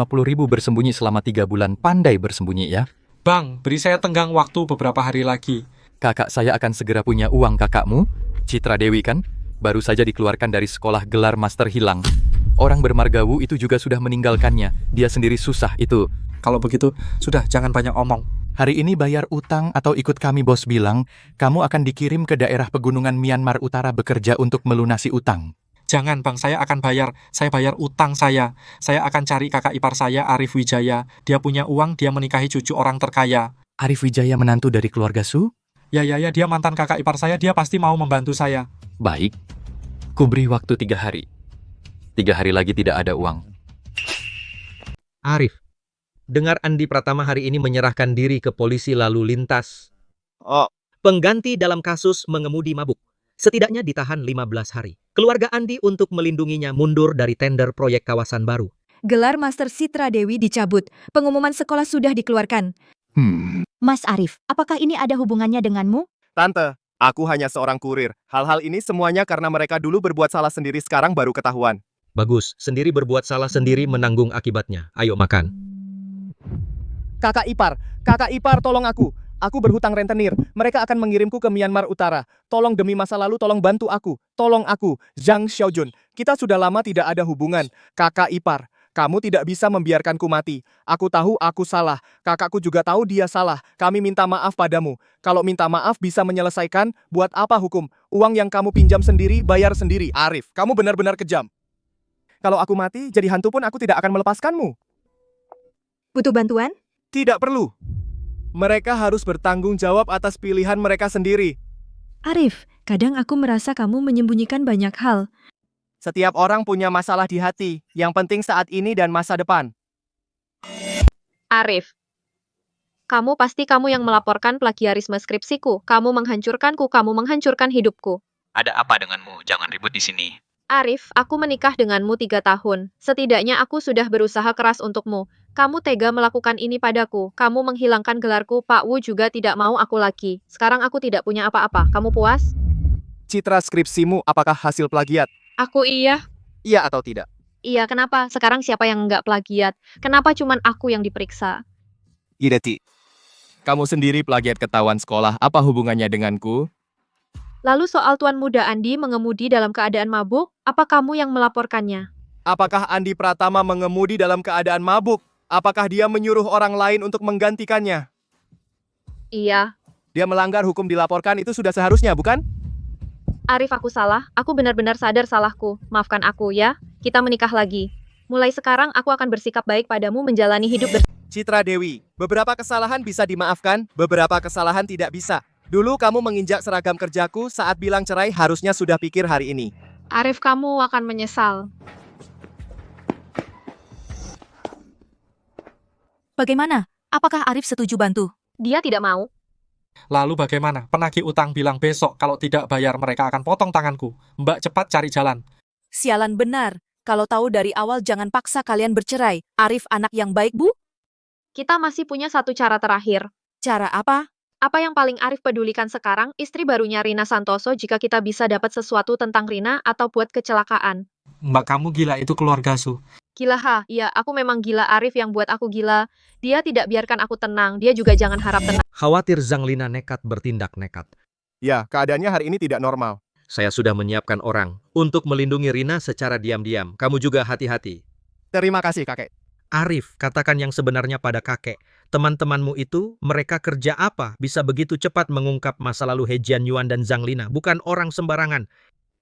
bersembunyi selama 3 bulan. Pandai bersembunyi ya. Bang, beri saya tenggang waktu beberapa hari lagi. Kakak saya akan segera punya uang. Kakakmu, Citra Dewi kan, baru saja dikeluarkan dari sekolah gelar master hilang. Orang bermargawu itu juga sudah meninggalkannya. Dia sendiri susah itu. Kalau begitu, sudah jangan banyak omong. Hari ini bayar utang atau ikut kami, bos bilang, kamu akan dikirim ke daerah pegunungan Myanmar Utara bekerja untuk melunasi utang. Jangan bang, saya akan bayar. Saya bayar utang saya. Saya akan cari kakak ipar saya, Arif Wijaya. Dia punya uang, dia menikahi cucu orang terkaya. Arif Wijaya menantu dari keluarga Su? Ya, dia mantan kakak ipar saya, dia pasti mau membantu saya. Baik, ku beri waktu 3 hari. 3 hari lagi tidak ada uang. Arif, dengar Andi Pratama hari ini menyerahkan diri ke polisi lalu lintas. Pengganti dalam kasus mengemudi mabuk. Setidaknya ditahan 15 hari. Keluarga Andi untuk melindunginya mundur dari tender proyek kawasan baru. Gelar Master Citra Dewi dicabut. Pengumuman sekolah sudah dikeluarkan. Mas Arif, apakah ini ada hubungannya denganmu? Tante, aku hanya seorang kurir. Hal-hal ini semuanya karena mereka dulu berbuat salah sendiri, sekarang baru ketahuan. Bagus, sendiri berbuat salah sendiri menanggung akibatnya. Ayo makan. Kakak ipar, tolong aku. Aku berhutang rentenir. Mereka akan mengirimku ke Myanmar Utara. Tolong demi masa lalu, tolong bantu aku. Tolong aku, Zhang Xiaojun. Kita sudah lama tidak ada hubungan. Kakak ipar, kamu tidak bisa membiarkanku mati. Aku tahu aku salah. Kakakku juga tahu dia salah. Kami minta maaf padamu. Kalau minta maaf bisa menyelesaikan, buat apa hukum? Uang yang kamu pinjam sendiri, bayar sendiri. Arif, kamu benar-benar kejam. Kalau aku mati, jadi hantu pun aku tidak akan melepaskanmu. Butuh bantuan? Tidak perlu. Mereka harus bertanggung jawab atas pilihan mereka sendiri. Arif, kadang aku merasa kamu menyembunyikan banyak hal. Setiap orang punya masalah di hati. Yang penting saat ini dan masa depan. Arif, kamu yang melaporkan plagiarisme skripsiku. Kamu menghancurkanku, kamu menghancurkan hidupku. Ada apa denganmu? Jangan ribut di sini. Arif, aku menikah denganmu 3 tahun. Setidaknya aku sudah berusaha keras untukmu. Kamu tega melakukan ini padaku. Kamu menghilangkan gelarku. Pak Wu juga tidak mau aku lagi. Sekarang aku tidak punya apa-apa. Kamu puas? Citra skripsimu apakah hasil plagiat? Aku iya. Iya atau tidak? Iya, kenapa? Sekarang siapa yang nggak plagiat? Kenapa cuman aku yang diperiksa? Ideti, kamu sendiri plagiat ketahuan sekolah. Apa hubungannya denganku? Lalu soal Tuan Muda Andi mengemudi dalam keadaan mabuk, apa kamu yang melaporkannya? Apakah Andi Pratama mengemudi dalam keadaan mabuk? Apakah dia menyuruh orang lain untuk menggantikannya? Iya. Dia melanggar hukum, dilaporkan, itu sudah seharusnya, bukan? Arif, aku salah. Aku benar-benar sadar salahku. Maafkan aku ya. Kita menikah lagi. Mulai sekarang aku akan bersikap baik padamu menjalani hidup Citra Dewi, beberapa kesalahan bisa dimaafkan, beberapa kesalahan tidak bisa. Dulu kamu menginjak seragam kerjaku saat bilang cerai harusnya sudah pikir hari ini. Arif, kamu akan menyesal. Bagaimana? Apakah Arif setuju bantu? Dia tidak mau. Lalu bagaimana? Penagih utang bilang besok kalau tidak bayar mereka akan potong tanganku. Mbak cepat cari jalan. Sialan benar. Kalau tahu dari awal jangan paksa kalian bercerai. Arif anak yang baik, Bu? Kita masih punya satu cara terakhir. Cara apa? Apa yang paling Arif pedulikan sekarang, istri barunya Rina Santoso jika kita bisa dapat sesuatu tentang Rina atau buat kecelakaan. Mbak kamu gila, itu keluarga Su. Gila ha, iya aku memang gila. Arif yang buat aku gila. Dia tidak biarkan aku tenang, dia juga jangan harap tenang. Khawatir Zanglina nekat bertindak nekat. Ya, keadaannya hari ini tidak normal. Saya sudah menyiapkan orang untuk melindungi Rina secara diam-diam. Kamu juga hati-hati. Terima kasih, kakek. Arif, katakan yang sebenarnya pada kakek. Teman-temanmu itu, mereka kerja apa? Bisa begitu cepat mengungkap masa lalu He Jianyuan dan Zanglina. Bukan orang sembarangan.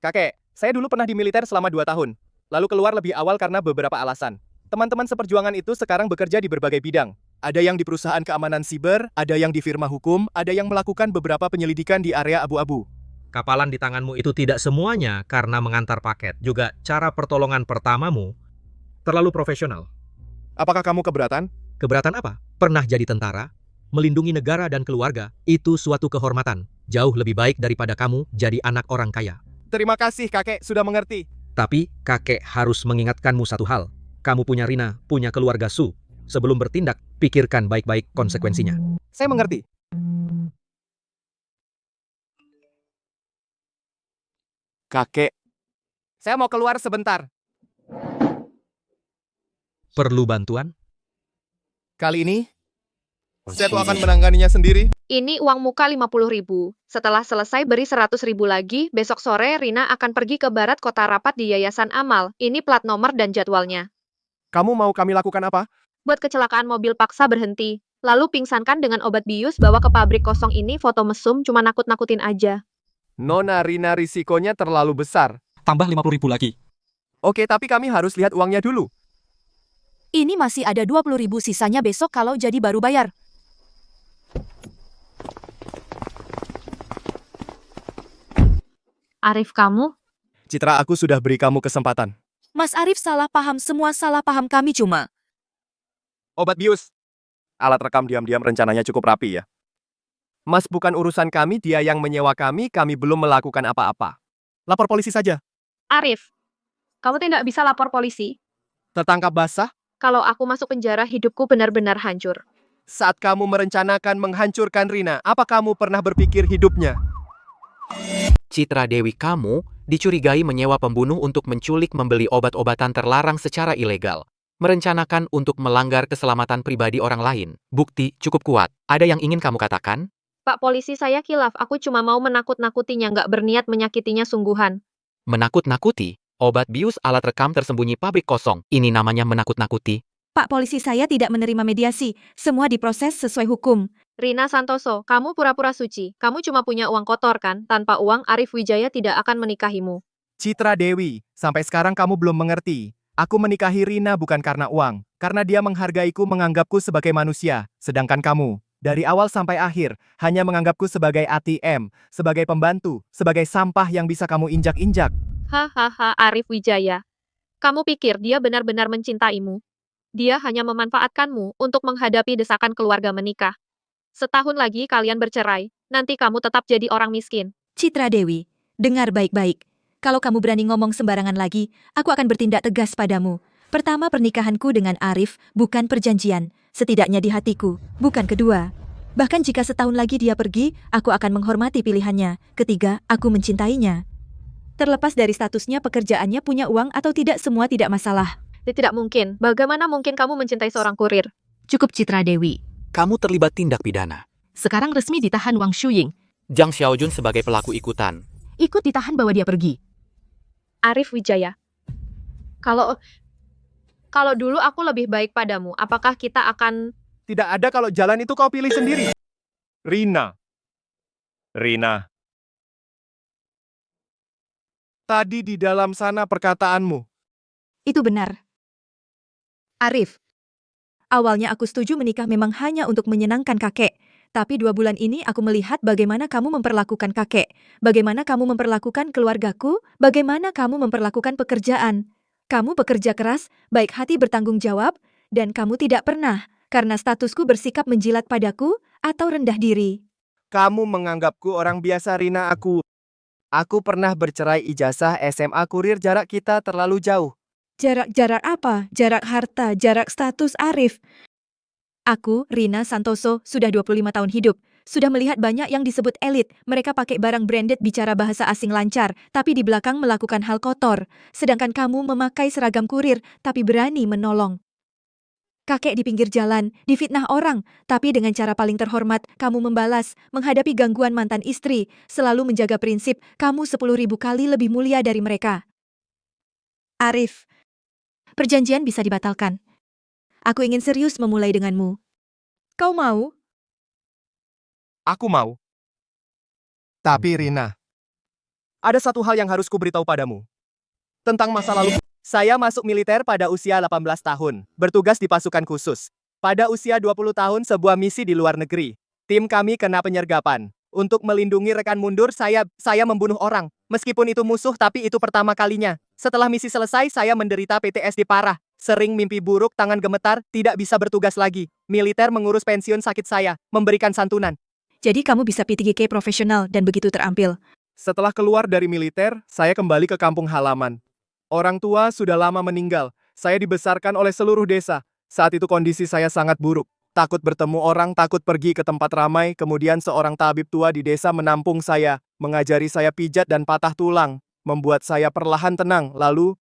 Kakek, saya dulu pernah di militer selama 2 tahun. Lalu keluar lebih awal karena beberapa alasan. Teman-teman seperjuangan itu sekarang bekerja di berbagai bidang. Ada yang di perusahaan keamanan siber, ada yang di firma hukum, ada yang melakukan beberapa penyelidikan di area abu-abu. Kapalan di tanganmu itu tidak semuanya karena mengantar paket. Juga cara pertolongan pertamamu terlalu profesional. Apakah kamu keberatan? Keberatan apa? Pernah jadi tentara? Melindungi negara dan keluarga, itu suatu kehormatan. Jauh lebih baik daripada kamu jadi anak orang kaya. Terima kasih, kakek, sudah mengerti. Tapi, kakek harus mengingatkanmu satu hal. Kamu punya Rina, punya keluarga Su. Sebelum bertindak, pikirkan baik-baik konsekuensinya. Saya mengerti. Kakek, saya mau keluar sebentar. Perlu bantuan? Kali ini, saya tuh akan menanganinya sendiri. Ini uang muka 50.000. Setelah selesai beri 100.000 lagi, besok sore Rina akan pergi ke barat kota rapat di Yayasan Amal. Ini plat nomor dan jadwalnya. Kamu mau kami lakukan apa? Buat kecelakaan mobil paksa berhenti. Lalu pingsankan dengan obat bius, bawa ke pabrik kosong ini foto mesum, cuma nakut-nakutin aja. Nona Rina, risikonya terlalu besar. Tambah 50.000 lagi. Oke, tapi kami harus lihat uangnya dulu. Ini masih ada 20.000 sisanya besok kalau jadi baru bayar. Arif, kamu? Citra, aku sudah beri kamu kesempatan. Mas Arif salah paham, semua salah paham kami cuma. Obat bius. Alat rekam diam-diam rencananya cukup rapi ya. Mas, bukan urusan kami, dia yang menyewa kami belum melakukan apa-apa. Lapor polisi saja. Arif, kamu tidak bisa lapor polisi. Tertangkap basah? Kalau aku masuk penjara, hidupku benar-benar hancur. Saat kamu merencanakan menghancurkan Rina, apa kamu pernah berpikir hidupnya? Citra Dewi, kamu dicurigai menyewa pembunuh untuk menculik, membeli obat-obatan terlarang secara ilegal. Merencanakan untuk melanggar keselamatan pribadi orang lain. Bukti cukup kuat. Ada yang ingin kamu katakan? Pak polisi, saya kilaf. Aku cuma mau menakut-nakutinya, nggak berniat menyakitinya sungguhan. Menakut-nakuti? Obat bius, alat rekam tersembunyi, pabrik kosong. Ini namanya menakut-nakuti. Pak polisi, saya tidak menerima mediasi. Semua diproses sesuai hukum. Rina Santoso, kamu pura-pura suci. Kamu cuma punya uang kotor kan? Tanpa uang, Arif Wijaya tidak akan menikahimu. Citra Dewi, sampai sekarang kamu belum mengerti. Aku menikahi Rina bukan karena uang. Karena dia menghargaiku, menganggapku sebagai manusia. Sedangkan kamu, dari awal sampai akhir, hanya menganggapku sebagai ATM, sebagai pembantu, sebagai sampah yang bisa kamu injak-injak. Hahaha, Arif Wijaya. Kamu pikir dia benar-benar mencintaimu? Dia hanya memanfaatkanmu untuk menghadapi desakan keluarga menikah. Setahun lagi kalian bercerai, nanti kamu tetap jadi orang miskin. Citra Dewi, dengar baik-baik. Kalau kamu berani ngomong sembarangan lagi, aku akan bertindak tegas padamu. Pertama, pernikahanku dengan Arif bukan perjanjian, setidaknya di hatiku, bukan kedua. Bahkan jika setahun lagi dia pergi, aku akan menghormati pilihannya. Ketiga, aku mencintainya. Terlepas dari statusnya, pekerjaannya, punya uang atau tidak, semua tidak masalah. Tidak mungkin. Bagaimana mungkin kamu mencintai seorang kurir? Cukup, Citra Dewi. Kamu terlibat tindak pidana. Sekarang resmi ditahan Wang Shuying. Zhang Xiaojun sebagai pelaku ikutan. Ikut ditahan, bawa dia pergi. Arif Wijaya. Kalau dulu aku lebih baik padamu, apakah kita akan... Tidak ada kalau jalan itu kau pilih sendiri. Rina. Tadi di dalam sana perkataanmu. Itu benar. Arif, awalnya aku setuju menikah memang hanya untuk menyenangkan kakek. Tapi 2 bulan ini aku melihat bagaimana kamu memperlakukan kakek, bagaimana kamu memperlakukan keluargaku, bagaimana kamu memperlakukan pekerjaan. Kamu bekerja keras, baik hati bertanggung jawab, dan kamu tidak pernah, karena statusku bersikap menjilat padaku, atau rendah diri. Kamu menganggapku orang biasa, Rina. Aku pernah bercerai ijazah SMA kurir, jarak kita terlalu jauh. Jarak apa? Jarak harta, jarak status, Arif. Aku, Rina Santoso, sudah 25 tahun hidup. Sudah melihat banyak yang disebut elit. Mereka pakai barang branded, bicara bahasa asing lancar, tapi di belakang melakukan hal kotor. Sedangkan kamu memakai seragam kurir, tapi berani menolong. Kakek di pinggir jalan, difitnah orang, tapi dengan cara paling terhormat, kamu membalas, menghadapi gangguan mantan istri, selalu menjaga prinsip, kamu 10.000 kali lebih mulia dari mereka. Arif, perjanjian bisa dibatalkan. Aku ingin serius memulai denganmu. Kau mau? Aku mau. Tapi Rina, ada satu hal yang harus kuberitahu padamu. Tentang masa lalu. Saya masuk militer pada usia 18 tahun, bertugas di pasukan khusus. Pada usia 20 tahun sebuah misi di luar negeri. Tim kami kena penyergapan. Untuk melindungi rekan mundur, saya membunuh orang. Meskipun itu musuh, tapi itu pertama kalinya. Setelah misi selesai, saya menderita PTSD parah. Sering mimpi buruk, tangan gemetar, tidak bisa bertugas lagi. Militer mengurus pensiun sakit saya, memberikan santunan. Jadi kamu bisa PTGK profesional dan begitu terampil. Setelah keluar dari militer, saya kembali ke kampung halaman. Orang tua sudah lama meninggal. Saya dibesarkan oleh seluruh desa. Saat itu kondisi saya sangat buruk. Takut bertemu orang, takut pergi ke tempat ramai. Kemudian seorang tabib tua di desa menampung saya, mengajari saya pijat dan patah tulang, membuat saya perlahan tenang. Lalu,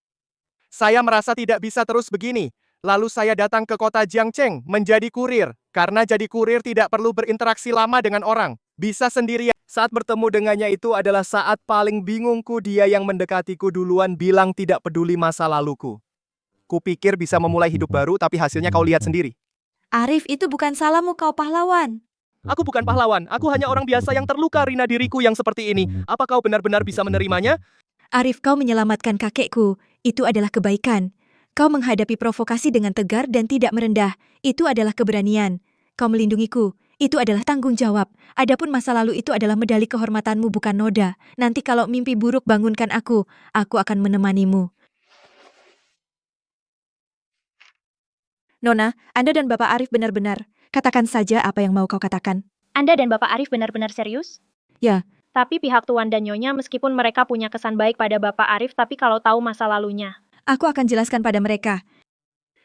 saya merasa tidak bisa terus begini. Lalu saya datang ke kota Jiangcheng menjadi kurir. Karena jadi kurir tidak perlu berinteraksi lama dengan orang. Bisa sendirian. Saat bertemu dengannya itu adalah saat paling bingungku. Dia yang mendekatiku duluan bilang tidak peduli masa laluku. Kupikir bisa memulai hidup baru, tapi hasilnya kau lihat sendiri. Arif, itu bukan salahmu, kau pahlawan. Aku bukan pahlawan, aku hanya orang biasa yang terluka. Rina, diriku yang seperti ini. Apa kau benar-benar bisa menerimanya? Arif, kau menyelamatkan kakekku. Itu adalah kebaikan. Kau menghadapi provokasi dengan tegar dan tidak merendah. Itu adalah keberanian. Kau melindungiku. Itu adalah tanggung jawab. Adapun masa lalu itu adalah medali kehormatanmu, bukan noda. Nanti kalau mimpi buruk bangunkan aku akan menemanimu. Nona, Anda dan Bapak Arif benar-benar. Katakan saja apa yang mau kau katakan. Anda dan Bapak Arif benar-benar serius? Ya. Tapi pihak Tuan dan Nyonya meskipun mereka punya kesan baik pada Bapak Arif, tapi kalau tahu masa lalunya. Aku akan jelaskan pada mereka.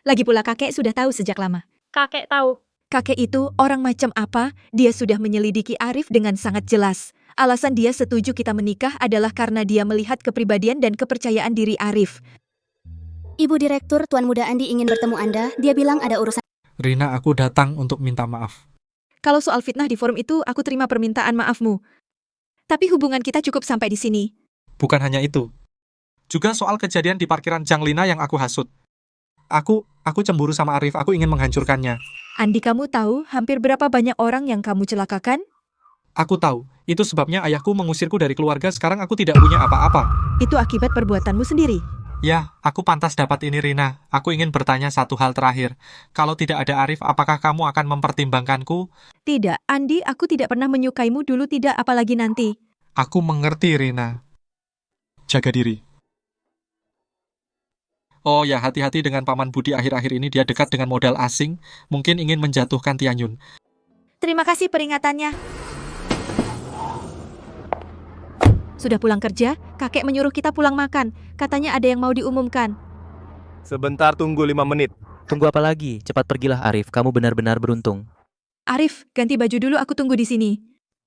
Lagi pula kakek sudah tahu sejak lama. Kakek tahu. Kakek itu orang macam apa? Dia sudah menyelidiki Arif dengan sangat jelas. Alasan dia setuju kita menikah adalah karena dia melihat kepribadian dan kepercayaan diri Arif. Ibu Direktur, Tuan Muda Andi ingin bertemu Anda. Dia bilang ada urusan. Rina, aku datang untuk minta maaf. Kalau soal fitnah di forum itu, aku terima permintaan maafmu. Tapi hubungan kita cukup sampai di sini. Bukan hanya itu. Juga soal kejadian di parkiran Janglina yang aku hasut. Aku cemburu sama Arif, aku ingin menghancurkannya. Andi, kamu tahu hampir berapa banyak orang yang kamu celakakan? Aku tahu, itu sebabnya ayahku mengusirku dari keluarga, sekarang aku tidak punya apa-apa. Itu akibat perbuatanmu sendiri. Ya, aku pantas dapat ini, Rina. Aku ingin bertanya satu hal terakhir. Kalau tidak ada Arif, apakah kamu akan mempertimbangkanku? Tidak, Andi, aku tidak pernah menyukaimu dulu, tidak, apalagi nanti. Aku mengerti, Rina. Jaga diri. Oh ya, hati-hati dengan Paman Budi akhir-akhir ini. Dia dekat dengan modal asing, mungkin ingin menjatuhkan Tianyun. Terima kasih peringatannya. Sudah pulang kerja, kakek menyuruh kita pulang makan. Katanya ada yang mau diumumkan. Sebentar, tunggu 5 menit. Tunggu apa lagi? Cepat pergilah Arif, kamu benar-benar beruntung. Arif, ganti baju dulu, aku tunggu di sini.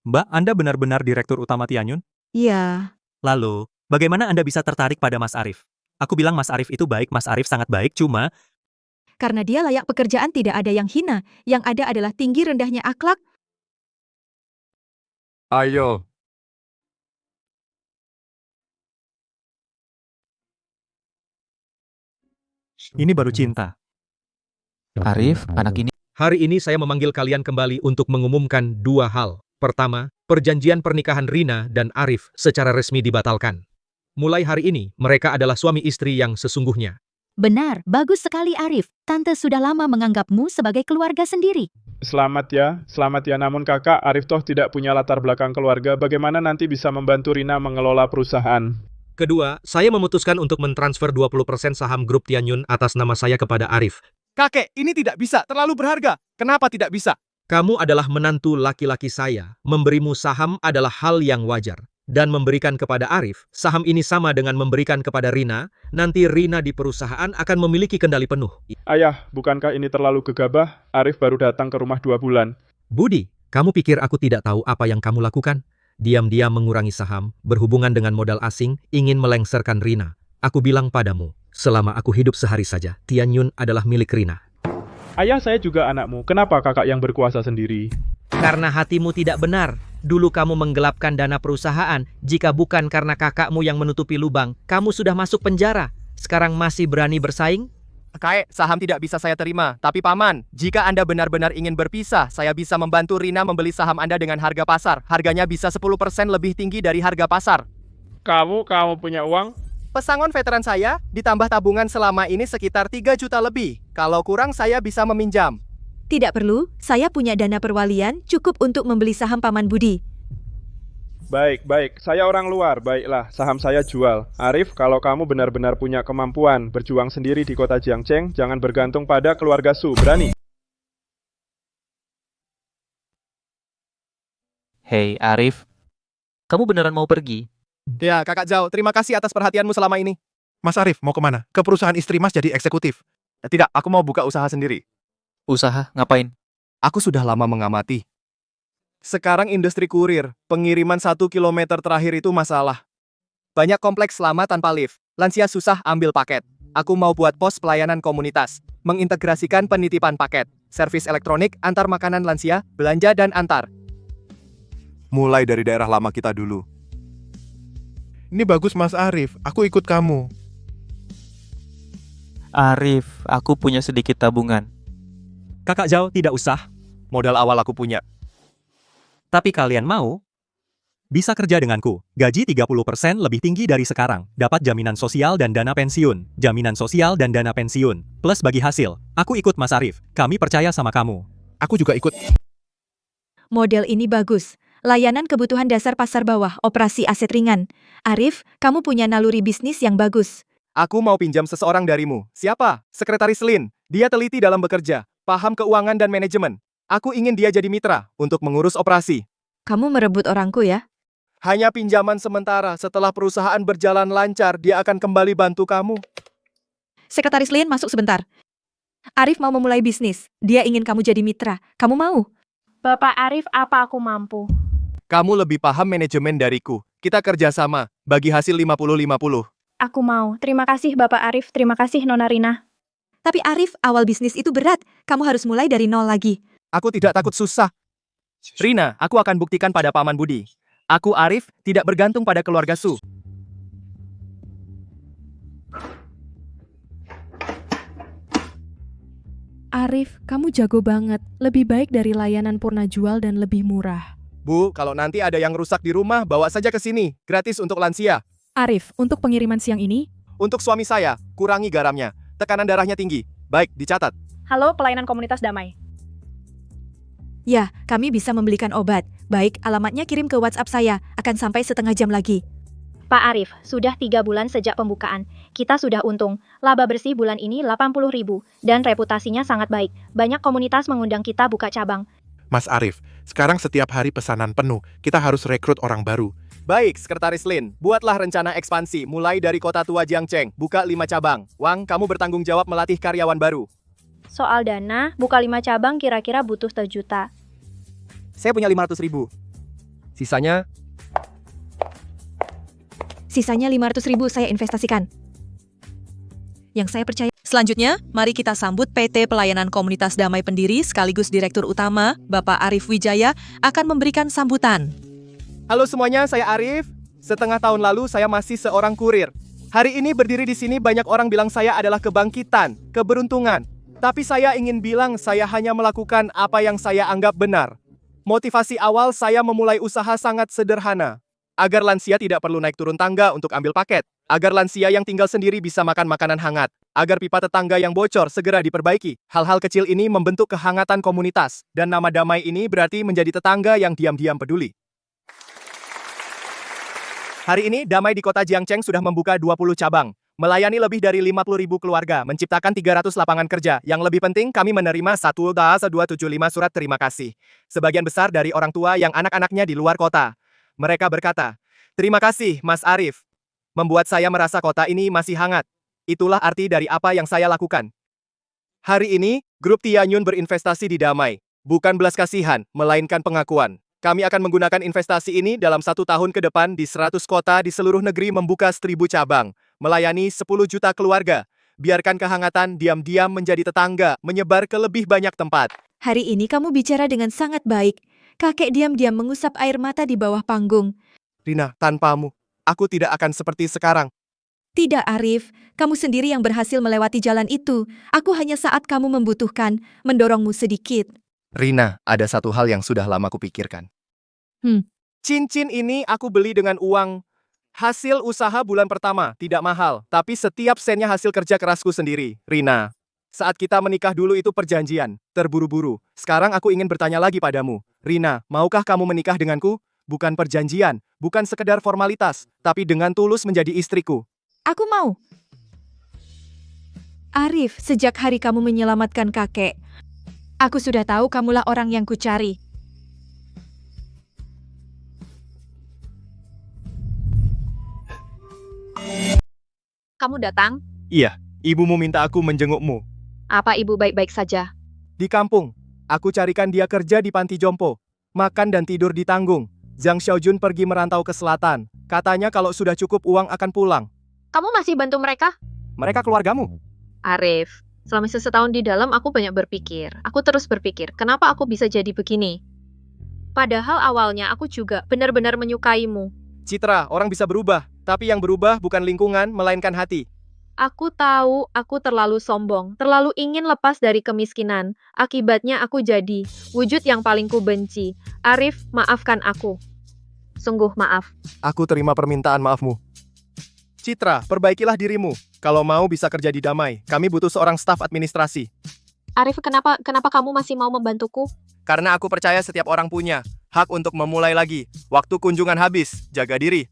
Mbak, Anda benar-benar Direktur Utama Tianyun? Iya. Lalu, bagaimana Anda bisa tertarik pada Mas Arif? Aku bilang Mas Arif itu baik, Mas Arif sangat baik, cuma... Karena dia layak pekerjaan, tidak ada yang hina. Yang ada adalah tinggi rendahnya akhlak. Ayo. Ini baru cinta. Arif, anak ini... Hari ini saya memanggil kalian kembali untuk mengumumkan 2 hal. Pertama, perjanjian pernikahan Rina dan Arif secara resmi dibatalkan. Mulai hari ini, mereka adalah suami istri yang sesungguhnya. Benar, bagus sekali Arif. Tante sudah lama menganggapmu sebagai keluarga sendiri. Selamat ya. Namun kakak, Arif toh tidak punya latar belakang keluarga. Bagaimana nanti bisa membantu Rina mengelola perusahaan? Kedua, saya memutuskan untuk mentransfer 20% saham grup Tianyun atas nama saya kepada Arif. Kakek, ini tidak bisa, terlalu berharga. Kenapa tidak bisa? Kamu adalah menantu laki-laki saya. Memberimu saham adalah hal yang wajar. Dan memberikan kepada Arif, saham ini sama dengan memberikan kepada Rina. Nanti Rina di perusahaan akan memiliki kendali penuh. Ayah, bukankah ini terlalu gegabah? Arif baru datang ke rumah 2 bulan. Budi, kamu pikir aku tidak tahu apa yang kamu lakukan? Diam-diam mengurangi saham, berhubungan dengan modal asing, ingin melengsarkan Rina. Aku bilang padamu, selama aku hidup sehari saja, Tianyun adalah milik Rina. Ayah, saya juga anakmu. Kenapa kakak yang berkuasa sendiri? Karena hatimu tidak benar. Dulu kamu menggelapkan dana perusahaan. Jika bukan karena kakakmu yang menutupi lubang, kamu sudah masuk penjara. Sekarang masih berani bersaing? Kakek, saham tidak bisa saya terima. Tapi Paman, jika Anda benar-benar ingin berpisah, saya bisa membantu Rina membeli saham Anda dengan harga pasar. Harganya bisa 10% lebih tinggi dari harga pasar. Kamu punya uang? Pesangon veteran saya, ditambah tabungan selama ini sekitar 3 juta lebih. Kalau kurang, saya bisa meminjam. Tidak perlu, saya punya dana perwalian cukup untuk membeli saham Paman Budi. Baik. Saya orang luar. Baiklah, saham saya jual. Arif, kalau kamu benar-benar punya kemampuan berjuang sendiri di kota Jiangcheng, jangan bergantung pada keluarga Su. Berani? Hei Arif, kamu beneran mau pergi? Ya, Kakak Zhao, terima kasih atas perhatianmu selama ini. Mas Arif, mau kemana? Ke perusahaan istri Mas jadi eksekutif. Tidak, aku mau buka usaha sendiri. Usaha ngapain? Aku sudah lama mengamati. Sekarang industri kurir, pengiriman 1 kilometer terakhir itu masalah. Banyak kompleks lama tanpa lift, lansia susah ambil paket. Aku mau buat pos pelayanan komunitas, mengintegrasikan penitipan paket, servis elektronik, antar makanan lansia, belanja dan antar. Mulai dari daerah lama kita dulu. Ini bagus Mas Arif, aku ikut kamu. Arif, aku punya sedikit tabungan. Kakak Zhao tidak usah. Modal awal aku punya. Tapi kalian mau? Bisa kerja denganku. Gaji 30% lebih tinggi dari sekarang. Dapat jaminan sosial dan dana pensiun. Jaminan sosial dan dana pensiun. Plus bagi hasil. Aku ikut Mas Arif. Kami percaya sama kamu. Aku juga ikut. Model ini bagus. Layanan kebutuhan dasar pasar bawah, operasi aset ringan. Arif, kamu punya naluri bisnis yang bagus. Aku mau pinjam seseorang darimu. Siapa? Sekretaris Lin. Dia teliti dalam bekerja, paham keuangan dan manajemen. Aku ingin dia jadi mitra untuk mengurus operasi. Kamu merebut orangku ya? Hanya pinjaman sementara. Setelah perusahaan berjalan lancar, dia akan kembali bantu kamu. Sekretaris Lin masuk sebentar. Arif mau memulai bisnis. Dia ingin kamu jadi mitra. Kamu mau? Bapak Arif, apa aku mampu? Kamu lebih paham manajemen dariku. Kita kerjasama, bagi hasil 50-50. Aku mau. Terima kasih Bapak Arif, terima kasih Nona Rina. Tapi Arif, awal bisnis itu berat. Kamu harus mulai dari nol lagi. Aku tidak takut susah. Rina, aku akan buktikan pada Paman Budi. Aku Arif, tidak bergantung pada keluarga Su. Arif, kamu jago banget. Lebih baik dari layanan Purna jual dan lebih murah. Bu, kalau nanti ada yang rusak di rumah, bawa saja ke sini. Gratis untuk lansia. Arif, untuk pengiriman siang ini? Untuk suami saya, kurangi garamnya. Tekanan darahnya tinggi. Baik, dicatat. Halo, pelayanan komunitas damai. Ya, kami bisa membelikan obat. Baik, alamatnya kirim ke WhatsApp saya. Akan sampai setengah jam lagi. Pak Arif, sudah 3 bulan sejak pembukaan. Kita sudah untung. Laba bersih bulan ini 80.000. Dan reputasinya sangat baik. Banyak komunitas mengundang kita buka cabang. Mas Arif, sekarang setiap hari pesanan penuh. Kita harus rekrut orang baru. Baik, Sekretaris Lin. Buatlah rencana ekspansi. Mulai dari kota tua Jiangcheng. Buka 5 cabang. Wang, kamu bertanggung jawab melatih karyawan baru. Soal dana, buka 5 cabang kira-kira butuh 1 juta. Saya punya 500.000. Sisanya? Sisanya 500.000 saya investasikan. Yang saya percaya. Selanjutnya, mari kita sambut PT Pelayanan Komunitas Damai Pendiri sekaligus Direktur Utama, Bapak Arif Wijaya, akan memberikan sambutan. Halo semuanya, saya Arif. Setengah tahun lalu saya masih seorang kurir. Hari ini berdiri di sini banyak orang bilang saya adalah kebangkitan, keberuntungan. Tapi saya ingin bilang saya hanya melakukan apa yang saya anggap benar. Motivasi awal saya memulai usaha sangat sederhana. agar lansia tidak perlu naik turun tangga untuk ambil paket, agar lansia yang tinggal sendiri bisa makan makanan hangat, agar pipa tetangga yang bocor segera diperbaiki. Hal-hal kecil ini membentuk kehangatan komunitas, dan nama damai ini berarti menjadi tetangga yang diam-diam peduli. Hari ini, Damai di kota Jiangcheng sudah membuka 20 cabang, melayani lebih dari 50.000 keluarga, menciptakan 300 lapangan kerja. Yang lebih penting, kami menerima 1,275 surat terima kasih. Sebagian besar dari orang tua yang anak-anaknya di luar kota. Mereka berkata, "Terima kasih, Mas Arif. Membuat saya merasa kota ini masih hangat. Itulah arti dari apa yang saya lakukan." Hari ini, Grup Tianyun berinvestasi di Damai. Bukan belas kasihan, melainkan pengakuan. Kami akan menggunakan investasi ini dalam 1 tahun ke depan di 100 kota di seluruh negeri, membuka 1000 cabang, melayani 10 juta keluarga. Biarkan kehangatan diam-diam menjadi tetangga, menyebar ke lebih banyak tempat. Hari ini kamu bicara dengan sangat baik. Kakek diam-diam mengusap air mata di bawah panggung. Rina, tanpamu, aku tidak akan seperti sekarang. Tidak, Arif. Kamu sendiri yang berhasil melewati jalan itu. Aku hanya saat kamu membutuhkan, mendorongmu sedikit. Rina, ada satu hal yang sudah lama kupikirkan. Cincin ini aku beli dengan uang hasil usaha bulan pertama, tidak mahal, tapi setiap sennya hasil kerja kerasku sendiri. Rina, saat kita menikah dulu itu perjanjian, terburu-buru. Sekarang aku ingin bertanya lagi padamu. Rina, maukah kamu menikah denganku? Bukan perjanjian, bukan sekedar formalitas, tapi dengan tulus menjadi istriku. Aku mau. Arif, sejak hari kamu menyelamatkan kakek, aku sudah tahu kamulah orang yang kucari. Kamu datang? Iya, ibumu minta aku menjengukmu. Apa ibu baik-baik saja? Di kampung, aku carikan dia kerja di panti jompo. Makan dan tidur ditanggung. Zhang Xiaojun pergi merantau ke selatan. Katanya kalau sudah cukup uang akan pulang. Kamu masih bantu mereka? Mereka keluargamu. Arif, selama setahun di dalam aku banyak berpikir. Aku terus berpikir, kenapa aku bisa jadi begini? Padahal awalnya aku juga benar-benar menyukaimu. Citra, orang bisa berubah. Tapi yang berubah bukan lingkungan, melainkan hati. Aku tahu aku terlalu sombong, terlalu ingin lepas dari kemiskinan. Akibatnya aku jadi wujud yang paling kubenci. Arif, maafkan aku. Sungguh maaf. Aku terima permintaan maafmu. Citra, perbaikilah dirimu. Kalau mau bisa kerja di Damai. Kami butuh seorang staf administrasi. Arif, kenapa kamu masih mau membantuku? Karena aku percaya setiap orang punya hak untuk memulai lagi. Waktu kunjungan habis, jaga diri.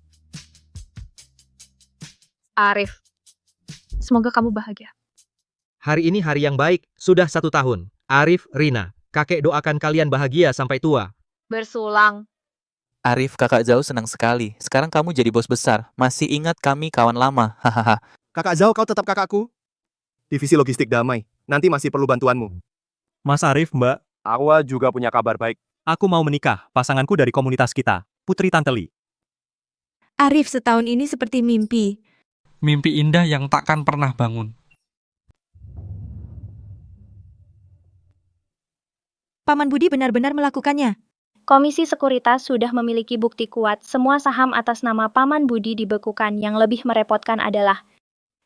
Arif, semoga kamu bahagia. Hari ini hari yang baik, sudah 1 tahun. Arif, Rina, kakek doakan kalian bahagia sampai tua. Bersulang. Arif, kakak Zhao senang sekali. Sekarang kamu jadi bos besar. Masih ingat kami kawan lama. Hahaha. Kakak Zhao, kau tetap kakakku? Divisi logistik Damai. Nanti masih perlu bantuanmu. Mas Arif, Mbak. Aku juga punya kabar baik. Aku mau menikah, pasanganku dari komunitas kita, Putri Tante Li. Arif, setahun ini seperti mimpi. Mimpi indah yang takkan pernah bangun. Paman Budi benar-benar melakukannya. Komisi Sekuritas sudah memiliki bukti kuat semua saham atas nama Paman Budi dibekukan. Yang lebih merepotkan adalah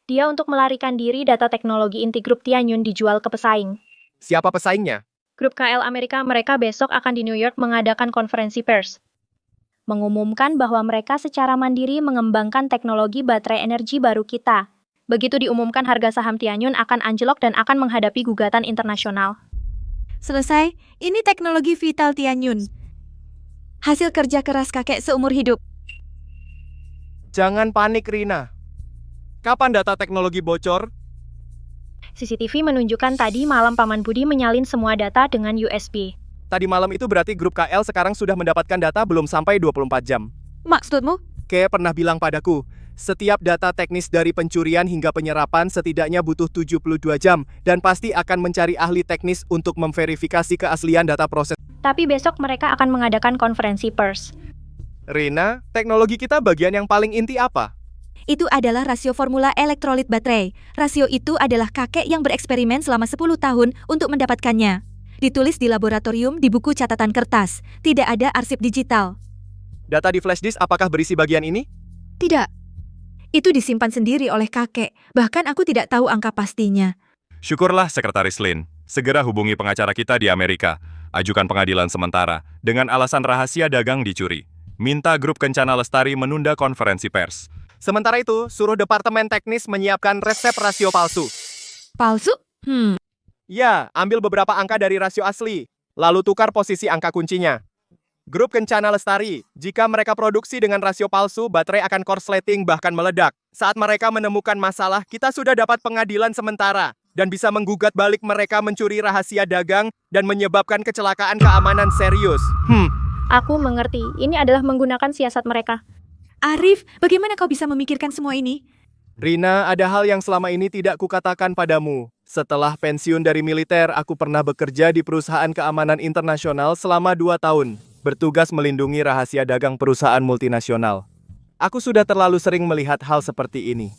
dia untuk melarikan diri data teknologi inti grup Tianyun dijual ke pesaing. Siapa pesaingnya? Grup KL Amerika mereka besok akan di New York mengadakan konferensi pers. Mengumumkan bahwa mereka secara mandiri mengembangkan teknologi baterai energi baru kita. Begitu diumumkan harga saham Tianyun akan anjlok dan akan menghadapi gugatan internasional. Selesai, ini teknologi vital Tianyun. Hasil kerja keras kakek seumur hidup. Jangan panik, Rina. Kapan data teknologi bocor? CCTV menunjukkan tadi malam Paman Budi menyalin semua data dengan USB. Tadi malam itu berarti grup KL sekarang sudah mendapatkan data belum sampai 24 jam. Maksudmu? Kay pernah bilang padaku, setiap data teknis dari pencurian hingga penyerapan setidaknya butuh 72 jam dan pasti akan mencari ahli teknis untuk memverifikasi keaslian data proses. Tapi besok mereka akan mengadakan konferensi pers. Rina, teknologi kita bagian yang paling inti apa? Itu adalah rasio formula elektrolit baterai. Rasio itu adalah kakek yang bereksperimen selama 10 tahun untuk mendapatkannya. Ditulis di laboratorium di buku catatan kertas. Tidak ada arsip digital. Data di flash disk apakah berisi bagian ini? Tidak. Itu disimpan sendiri oleh kakek. Bahkan aku tidak tahu angka pastinya. Syukurlah, Sekretaris Lin. Segera hubungi pengacara kita di Amerika. Ajukan pengadilan sementara dengan alasan rahasia dagang dicuri. Minta grup Kencana Lestari menunda konferensi pers. Sementara itu, suruh departemen teknis menyiapkan resep rasio palsu. Palsu? Ya, ambil beberapa angka dari rasio asli, lalu tukar posisi angka kuncinya. Grup Kencana Lestari, jika mereka produksi dengan rasio palsu, baterai akan korsleting bahkan meledak. Saat mereka menemukan masalah, kita sudah dapat pengadilan sementara dan bisa menggugat balik mereka mencuri rahasia dagang dan menyebabkan kecelakaan keamanan serius. Aku mengerti, ini adalah menggunakan siasat mereka. Arif, bagaimana kau bisa memikirkan semua ini? Rina, ada hal yang selama ini tidak kukatakan padamu. Setelah pensiun dari militer, aku pernah bekerja di perusahaan keamanan internasional selama 2 tahun. Bertugas melindungi rahasia dagang perusahaan multinasional. Aku sudah terlalu sering melihat hal seperti ini.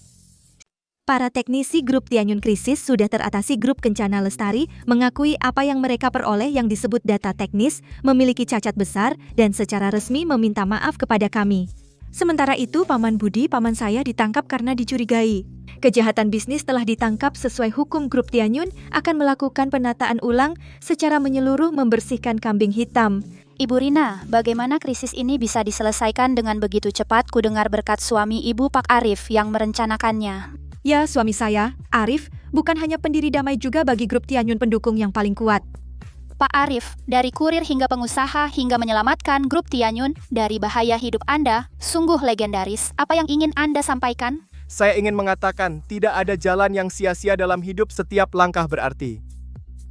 Para teknisi grup Tianyun Krisis sudah teratasi grup Kencana Lestari mengakui apa yang mereka peroleh yang disebut data teknis memiliki cacat besar dan secara resmi meminta maaf kepada kami. Sementara itu, Paman Budi, paman saya ditangkap karena dicurigai. Kejahatan bisnis telah ditangkap sesuai hukum grup Tianyun akan melakukan penataan ulang secara menyeluruh membersihkan kambing hitam. Ibu Rina, bagaimana krisis ini bisa diselesaikan dengan begitu cepat? Kudengar berkat suami Ibu Pak Arif yang merencanakannya. Ya, suami saya, Arif, bukan hanya pendiri damai juga bagi grup Tianyun pendukung yang paling kuat. Pak Arif, dari kurir hingga pengusaha hingga menyelamatkan grup Tianyun dari bahaya hidup Anda, sungguh legendaris. Apa yang ingin Anda sampaikan? Saya ingin mengatakan, tidak ada jalan yang sia-sia dalam hidup, setiap langkah berarti.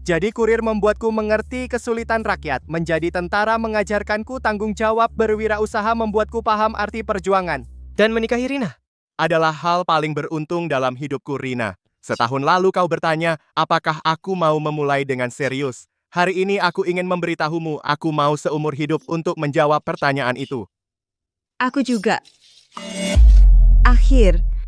Jadi kurir membuatku mengerti kesulitan rakyat, menjadi tentara mengajarkanku tanggung jawab, berwirausaha membuatku paham arti perjuangan. Dan menikahi Rina adalah hal paling beruntung dalam hidupku, Rina. Setahun lalu kau bertanya, apakah aku mau memulai dengan serius? Hari ini aku ingin memberitahumu, aku mau seumur hidup untuk menjawab pertanyaan itu. Aku juga. Akhir.